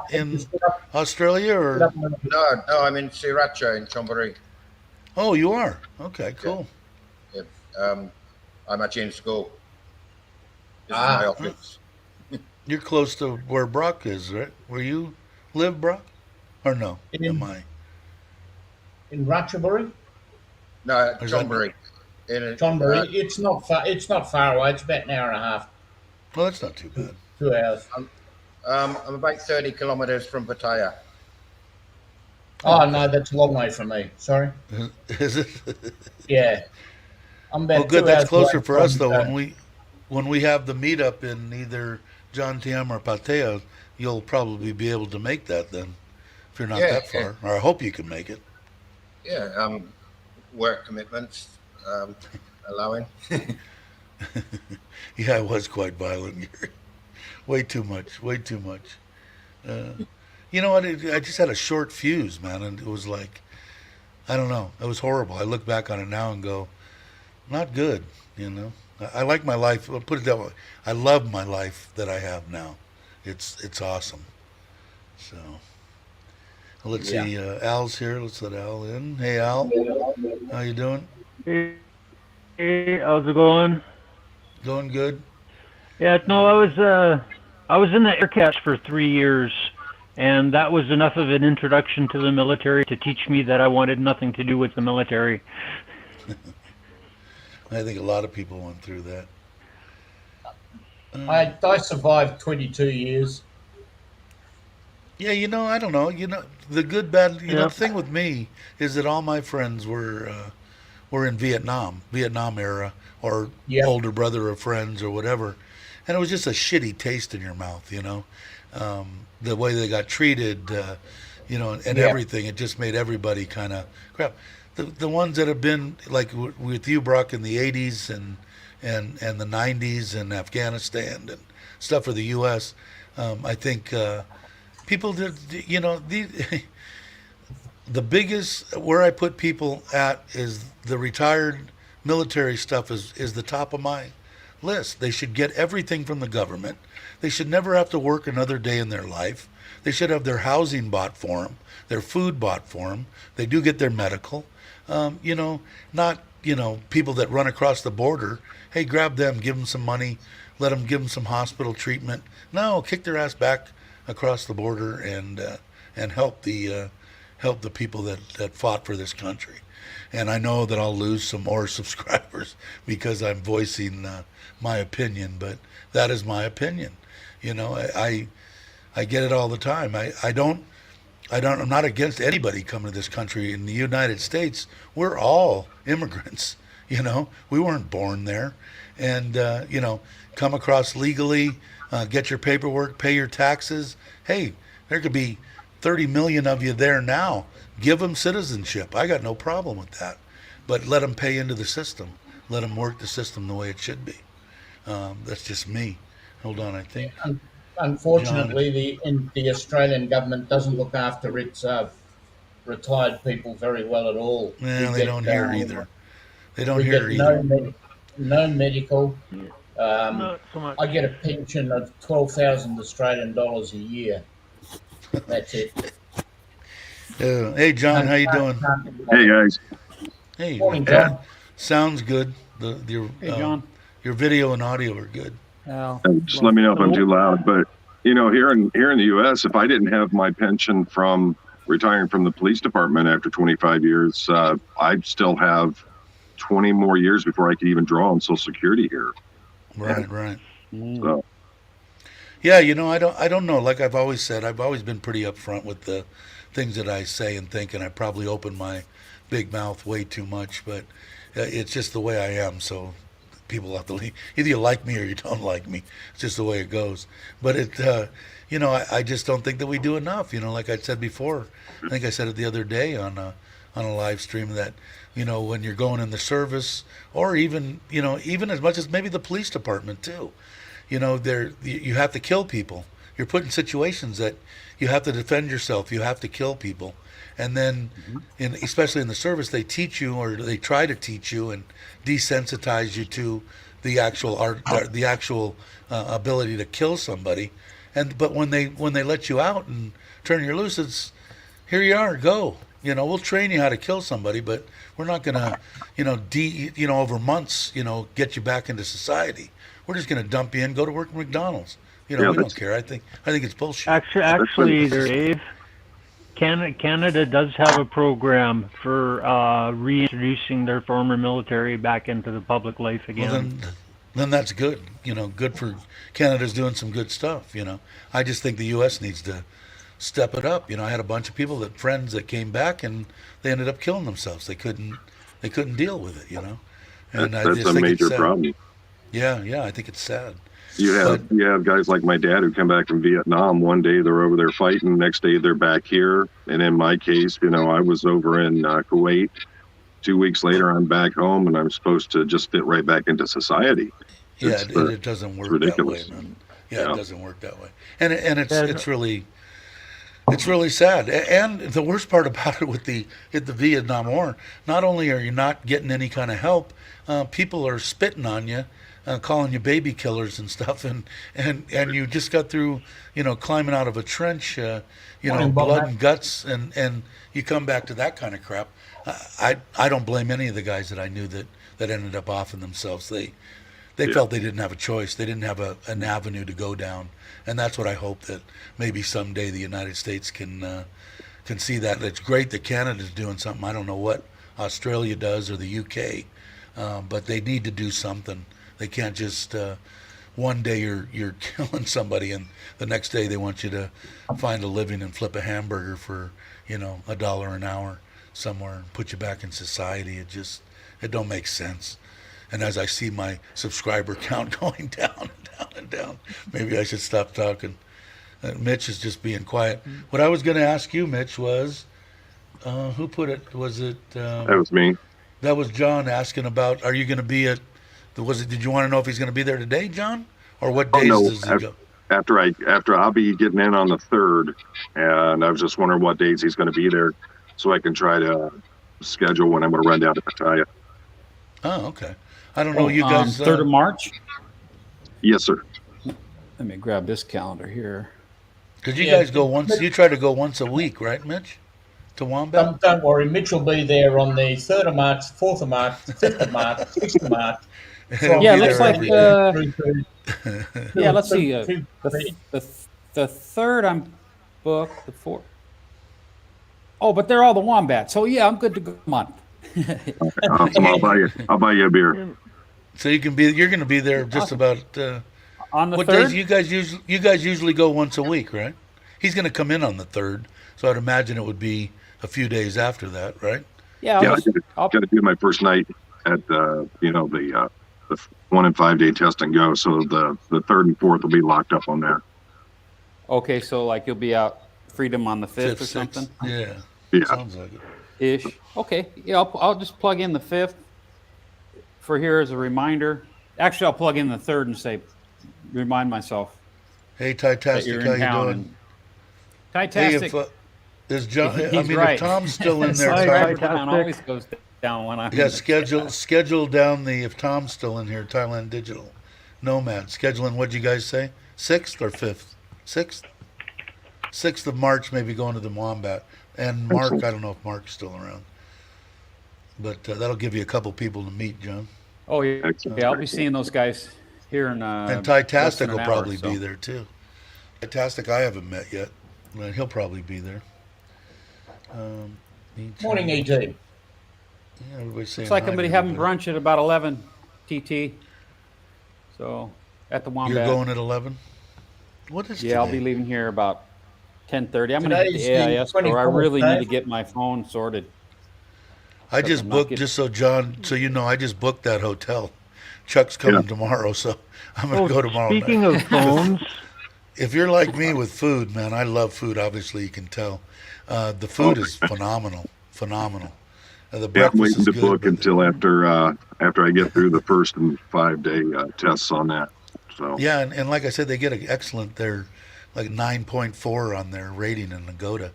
Australia or? No, I'm in Sriracha in Chonburi. Oh, you are? Okay, cool. Yeah. I'm actually in school. This is my office. You're close to where Brock is, right? Where you live, Brock? Or no? Am I? In Ratchaburi? No, Chonburi. Chonburi. It's not far. It's not far away. It's about an hour and a half. Well, that's not too bad. 2 hours. I'm about 30 kilometers from Pattaya. Oh no, that's a long way from me. Sorry. Is it? Yeah. I'm about. Well, good. That's closer for us though. Pattaya. When we have the meetup in either John Tiam or Pattaya, you'll probably be able to make that then, if you're not that far. Or I hope you can make it. Yeah. Work commitments allowing. Yeah, it was quite violent. Way too much. Way too much. You know what? I just had a short fuse, man, and it was like, I don't know. It was horrible. I look back on it now and go, not good. I like my life. I'll put it that way. I love my life that I have now. It's awesome. So let's see. Al's here. Let's let Al in. Hey, Al. How you doing? Hey, how's it going? Going good. Yeah, no, I was in the Air Cache for 3 years, and that was enough of an introduction to the military to teach me that I wanted nothing to do with the military. I think a lot of people went through that. I survived 22 years. Yeah, I don't know. The good, bad. The thing with me is that all my friends were in Vietnam era, or older brother of friends or whatever, and it was just a shitty taste in your mouth, the way they got treated, and Yeah. everything. It just made everybody kind of crap. The ones that have been like with you, Brock, in the '80s and the '90s and Afghanistan and stuff for the U.S. I think people did, the biggest where I put people at is the retired military stuff is the top of my list. They should get everything from the government. They should never have to work another day in their life. They should have their housing bought for them, their food bought for them. They do get their medical. Not people that run across the border. Hey, grab them, give them some money, give them some hospital treatment. No, kick their ass back across the border and help the people that fought for this country. And I know that I'll lose some more subscribers because I'm voicing my opinion, but that is my opinion. I get it all the time. I'm not against anybody coming to this country. In the United States, we're all immigrants. We weren't born there, and come across legally, get your paperwork, pay your taxes. Hey, there could be 30 million of you there now. Give them citizenship. I got no problem with that, but let them pay into the system. Let them work the system the way it should be. That's just me. Hold on, I think. Unfortunately, the Australian government doesn't look after its retired people very well at all. Yeah, they don't hear either. They don't We hear get either. no medical. Not so much. I get a pension of 12,000 Australian dollars a year. That's it. Hey, John, how you doing? Hey guys, Hey, Morning, John. sounds good. Hey, John. Your video and audio are good. just let me know if I'm too loud. But here in the U.S., if I didn't have my pension from retiring from the police department after 25 years, I'd still have 20 more years before I could even draw on Social Security here. Right. So Yeah, I don't know. Like I've always said, I've always been pretty upfront with the things that I say and think, and I probably open my big mouth way too much, but it's just the way I am. So people have to leave. Either you like me or you don't like me. It's just the way it goes. But I just don't think that we do enough. Like I said before, I think I said it the other day on a live stream that when you're going in the service, or even as much as maybe the police department too, you have to kill people. You're put in situations that you have to defend yourself. You have to kill people. And then, especially in the service, they teach you, or they try to teach you and desensitize you to the actual ability to kill somebody. But when they let you out and turn you loose, it's here you are, go. We'll train you how to kill somebody, but we're not gonna, over months, get you back into society. We're just gonna dump you in, go to work at McDonald's. We don't care. I think it's bullshit. Actually, Dave, Canada does have a program for reintroducing their former military back into the public life again. Well, then that's good. Good for Canada's doing some good stuff. I just think the U.S. needs to step it up. I had a bunch of friends that came back and they ended up killing themselves. They couldn't deal with it. And I that's just a think major it's sad. problem. Yeah, I think it's sad. You have guys like my dad who come back from Vietnam. One day they're over there fighting, next day they're back here. And in my case, I was over in Kuwait. 2 weeks later, I'm back home, and I'm supposed to just fit right back into society. It doesn't work ridiculous. that way, man. Yeah, it doesn't work that way, and it's really sad. And the worst part about it with the Vietnam War, not only are you not getting any kind of help, people are spitting on you, calling you baby killers and stuff, and you just got through, climbing out of a trench, blood and guts, and you come back to that kind of crap. I don't blame any of the guys that I knew that ended up offing themselves. They felt they didn't have a choice. They didn't have an avenue to go down, and that's what I hope that maybe someday the United States can see that. It's great that Canada's doing something. I don't know what Australia does or the UK, but they need to do something. They can't just one day you're killing somebody and the next day they want you to find a living and flip a hamburger for $1 an hour somewhere and put you back in society. It don't make sense. And as I see my subscriber count going down and down went down. Maybe I should stop talking. Mitch is just being quiet. What I was going to ask you, Mitch, was who put it? Was it? That was me. That was John asking about. Are you going to be at? Was it? Did you want to know if he's going to be there today, John, or what days no, does he go? After I'll be getting in on the 3rd, and I was just wondering what days he's going to be there, so I can try to schedule when I'm going to run down to Pattaya. Oh, okay. I don't know. You guys. 3rd of March. Yes, sir. Let me grab this calendar here. Because you guys go once. You try to go once a week, right, Mitch? To Wombat. Don't worry, Mitch will be there on the 3rd of March, 4th of March, 5th of March, 6th of March. He'll Yeah, be looks there like. every day. Yeah, let's see. Two, three. The 3rd I'm booked. The 4th. Oh, but they're all the Wombats. So yeah, I'm good to go a month. Awesome. I'll buy you a beer. So you can be. You're going to be there just about. On the What 3rd? days you guys usually go once a week, right? He's going to come in on the 3rd, so I'd imagine it would be a few days after that, right? Yeah, Yeah, I'll got to do my first night at the 1 and 5 day test and go. So the 3rd and 4th will be locked up on there. Okay, so like you'll be out Freedom on the 5th or Fifth, something? sixth. Yeah. Yeah. Sounds like it. Ish. Okay. Yeah, I'll just plug in the 5th for here as a reminder. Actually, I'll plug in the 3rd and say, remind myself Hey, that Titastic, you're how in you town. doing? And Hey, Titastic. if is John? I He's mean, right. if Tom's still in there, Hi, Tom, Titastic. Town always goes down when I. yeah, schedule down the if Tom's still in here, Thailand Digital Nomad scheduling. What'd you guys say? 6th or 5th? 6th. 6th of March, maybe going to the Wombat. And Mark, Excellent. I don't know if Mark's still around, but that'll give you a couple people to meet, John. Oh yeah, Excellent. yeah. I'll be seeing those guys here in. And less Titastic than an will hour, probably so. be there too. Titastic, I haven't met yet, but he'll probably be there. Morning, ET. Yeah, everybody's saying Looks like hi I'm to gonna be having everybody. brunch at about 11 TT. So at the Wombat. You're going at 11. What is Yeah, I'll be today? leaving here about 10:30. I'm gonna hit Today's the the AIS store. I 24th, really need to Dave. get my phone sorted. I just I'm not booked, getting- just so John, so you know, I just booked that hotel. Chuck's coming tomorrow, so I'm going to go tomorrow Speaking night. of phones, If you're like me with food, man, I love food. Obviously, you can tell. The food is phenomenal. The Yeah, I'm breakfast waiting is to good. book but until after I get through the first and 5 day tests on that. So yeah, and like I said, they get an excellent. They're like 9.4 on their rating in Nagoda.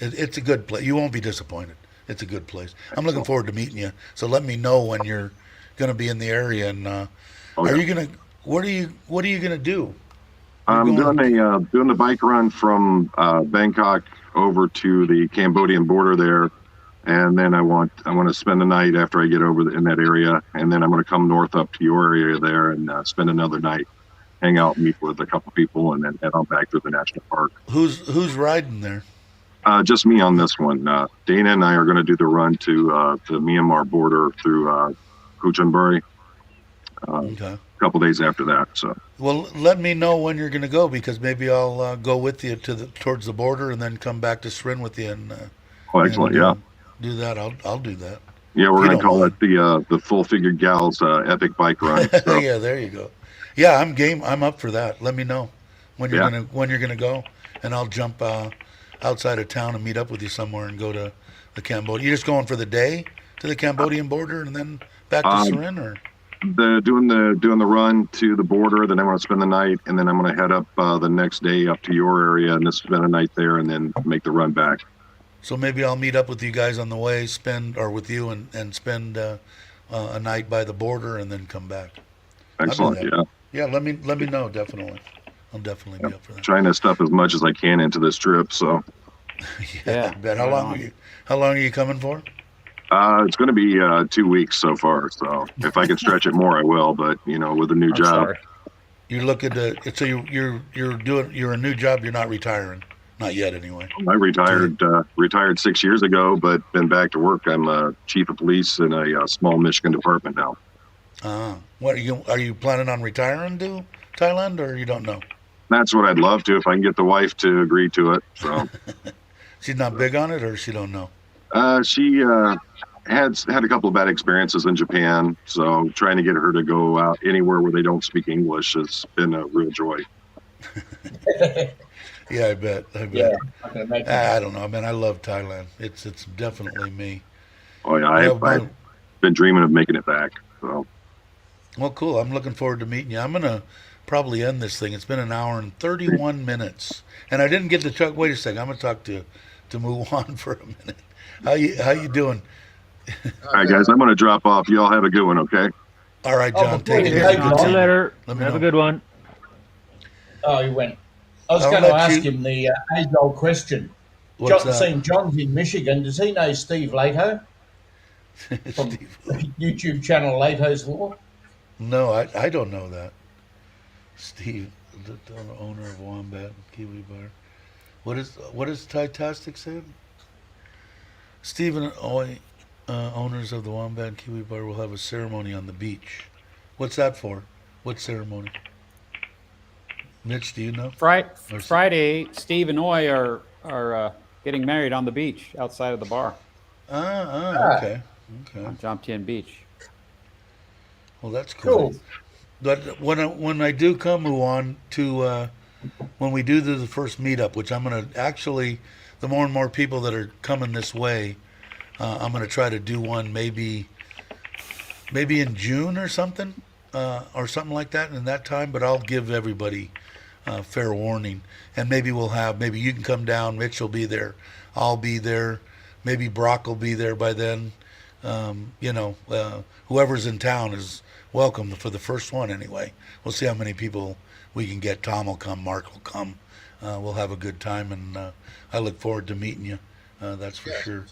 It's a good place. You won't be disappointed. It's a good place. I'm looking forward to meeting you. So let me know when you're going to be in the area. And Oh, are yeah. you going to? What are you going to do? I'm You're going- doing the bike run from Bangkok over to the Cambodian border there, and then I want to spend the night after I get over in that area, and then I'm going to come north up to your area there and spend another night, hang out, meet with a couple people, and then head on back to the national park. Who's riding there? Just me on this one. Dana and I are going to do the run to the Myanmar border through Kuchanburi Okay. a couple days after that. So Well, let me know when you're going to go because maybe I'll go with you towards the border and then come back to Srin with you and excellent, and, yeah. do that. I'll do that. Yeah, we're You going to don't call mind. it the Full Figured Gals Epic Bike Run. So, Yeah, there you go. Yeah, I'm game. I'm up for that. Let me know when you're Yeah. gonna go, and I'll jump outside of town and meet up with you somewhere and go to the Cambodia. You're just going for the day to the Cambodian border and then back to Srin, or doing the run to the border, then I'm going to spend the night, and then I'm going to head up the next day up to your area and just spend a night there, and then make the run back. so maybe I'll meet up with you guys on the way, with you and spend a night by the border and then come back. Excellent, that. yeah. Yeah, let me know definitely. I'll definitely be up for that. Trying to stuff as much as I can into this trip. So Yeah. I bet. How long are you coming for? it's going to be 2 weeks so far. So if I can stretch it more, I will. But with a new I'm job, sorry. You're looking to so you're a new job. You're not retiring, not yet anyway. I retired 6 years ago, but been back to work. I'm a chief of police in a small Michigan department now. What are you planning on retiring to Thailand, or you don't know? That's what I'd love to if I can get the wife to agree to it. So She's not big on it, or she don't know. she had a couple of bad experiences in Japan, so trying to get her to go out anywhere where they don't speak English has been a real joy. Yeah, I bet. Yeah, I can imagine. I don't know, man. I love Thailand. It's definitely me. Oh yeah, Yeah, I've been dreaming of making it back. So well, cool. I'm looking forward to meeting you. I'm gonna probably end this thing. It's been an hour and 31 minutes, and I didn't get to talk. Wait a second. I'm gonna talk to Muwan for a minute. How you doing? all right, guys, I'm going to drop off. You all have a good one, okay? All right, Oh, John. before Take you it go, easy. John. Good See seeing you you. later. Let me Have a know. good one. Oh, he went. I was I'll going to let ask you- him the age-old question. What's John, that? seen John's in Michigan. Does he know Steve Lato from Steve. YouTube channel Lato's Law? No, I don't know that. Steve, the owner of Wombat and Kiwi Bar. What is Titastic saying? Steve and Oi, owners of the Wombat and Kiwi Bar, will have a ceremony on the beach. What's that for? What ceremony? Mitch, do you know? Friday, Steve and Oi are getting married on the beach outside of the bar Okay. on Jomtien Beach. Well, that's cool. Cool. But when I do come on to when we do the first meetup, which I'm gonna actually, the more and more people that are coming this way, I'm gonna try to do one maybe in June or something like that in that time. But I'll give everybody fair warning, and maybe maybe you can come down. Mitch will be there. I'll be there. Maybe Brock will be there by then. Whoever's in town is welcome for the first one anyway. We'll see how many people we can get. Tom will come. Mark will come. We'll have a good time, and I look forward to meeting you. That's for sure.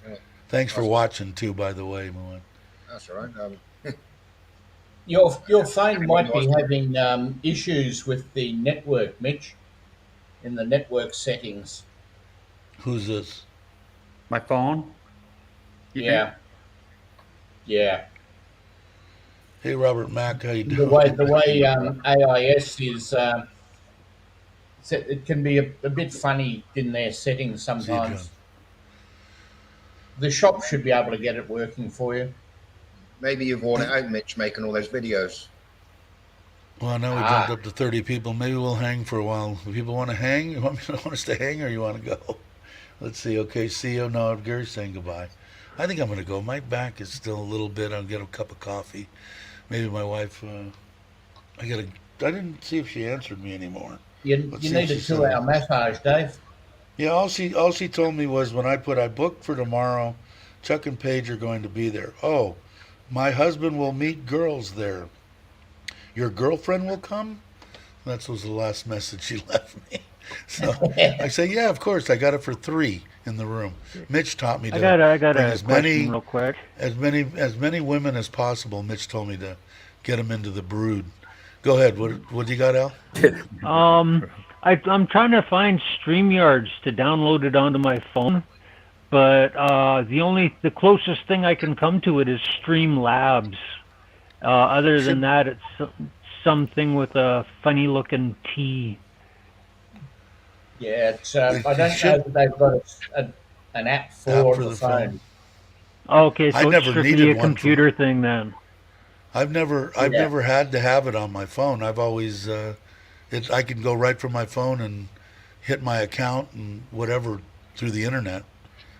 Thanks for watching too, by the way, Muan. That's all right. Your phone might be having issues with the network, Mitch, in the network settings. Who's this? My phone? You Yeah. think? Yeah. Hey, Robert Mack, how you The doing? way AIS is, it can be a bit funny in their settings See you, John. sometimes. The shop should be able to get it working for you. Maybe you've worn it out, Mitch, making all those videos. Well, now we jumped up to 30 people. Maybe we'll hang for a while. If people want to hang, you want us to hang, or you want to go? Let's see. Okay, see you. No, Gary's saying goodbye. I think I'm going to go. My back is still a little bit. I'll get a cup of coffee. Maybe my wife. I didn't see if she answered me anymore. You Let's see need what a she 2-hour massage, Dave. Yeah, all she told me was when I booked for tomorrow, Chuck and Paige are going to be there. Oh, my husband will meet girls there. Your girlfriend will come? That was the last message she left me. So I say, yeah, of course. I got it for 3 in the room. Mitch taught me to I got bring a as question many real quick. as many women as possible. Mitch told me to get them into the brood. Go ahead. What do you got, Al? I'm trying to find StreamYards to download it onto my phone, but the closest thing I can come to it is Streamlabs. Other than that, it's something with a funny looking T. Yeah, it's. I don't know that they've got an app for the phone. Okay, I so it's never strictly needed a one computer thing then. I've never had to have it on my phone. I've always I can go right from my phone and hit my account and whatever through the internet.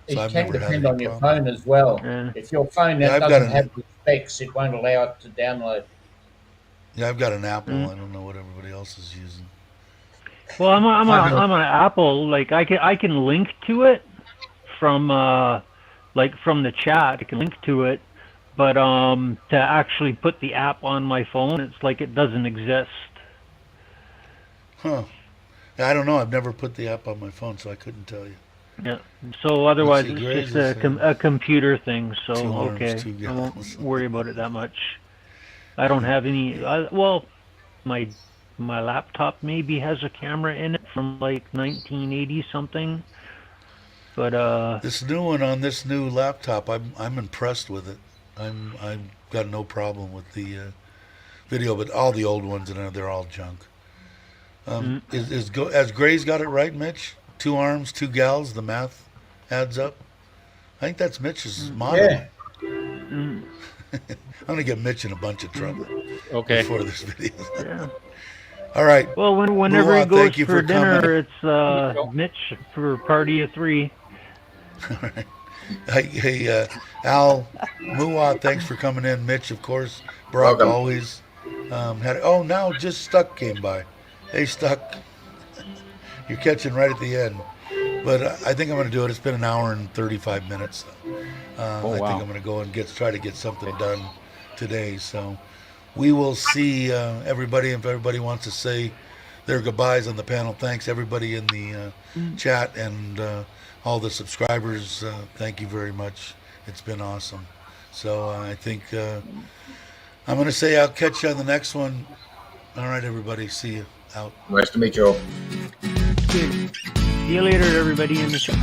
So It I've can never had depend any on your problem. phone as well. Yeah. If your phone Yeah, I've got doesn't an- have the specs, it won't allow it to download. Yeah, I've got an Apple. I don't know what everybody else is using. Well, I'm on Apple. Like I can link to it from from the chat. I can link to it, but to actually put the app on my phone, it's like it doesn't exist. Huh. I don't know. I've never put the app on my phone, so I couldn't tell you. Yeah. So otherwise, see, it's Grace just is, a computer thing. So 2 arms, okay, 2 I won't gals. worry about it that much. I don't have any. My laptop maybe has a camera in it from like 1980 something. But This new one on this new laptop, I'm impressed with it. I've got no problem with the video, but all the old ones they're all junk. Has Gray's got it right, Mitch? 2 arms, 2 gals. The math adds up. I think that's Mitch's motto. Yeah. I'm gonna get Mitch in a bunch of trouble Okay. before this video. Yeah. All right. Well, whenever he Muad, goes thank you for for coming. dinner, it's Mitch for party of 3. All right. Hey, Al, Muad, thanks for coming in. Mitch, of course. Brock, Welcome. always. Now just Stuck came by. Hey, Stuck. You're catching right at the end. But I think I'm going to do it. It's been an hour and 35 minutes. I think wow. I'm going to go and try to get something done today. So we will see everybody. If everybody wants to say their goodbyes on the panel, thanks everybody in the chat and all the subscribers. Thank you very much. It's been awesome. So I think I'm going to say I'll catch you on the next one. All right, everybody. See you. Out. Nice to meet you all. See you later, everybody in the chat.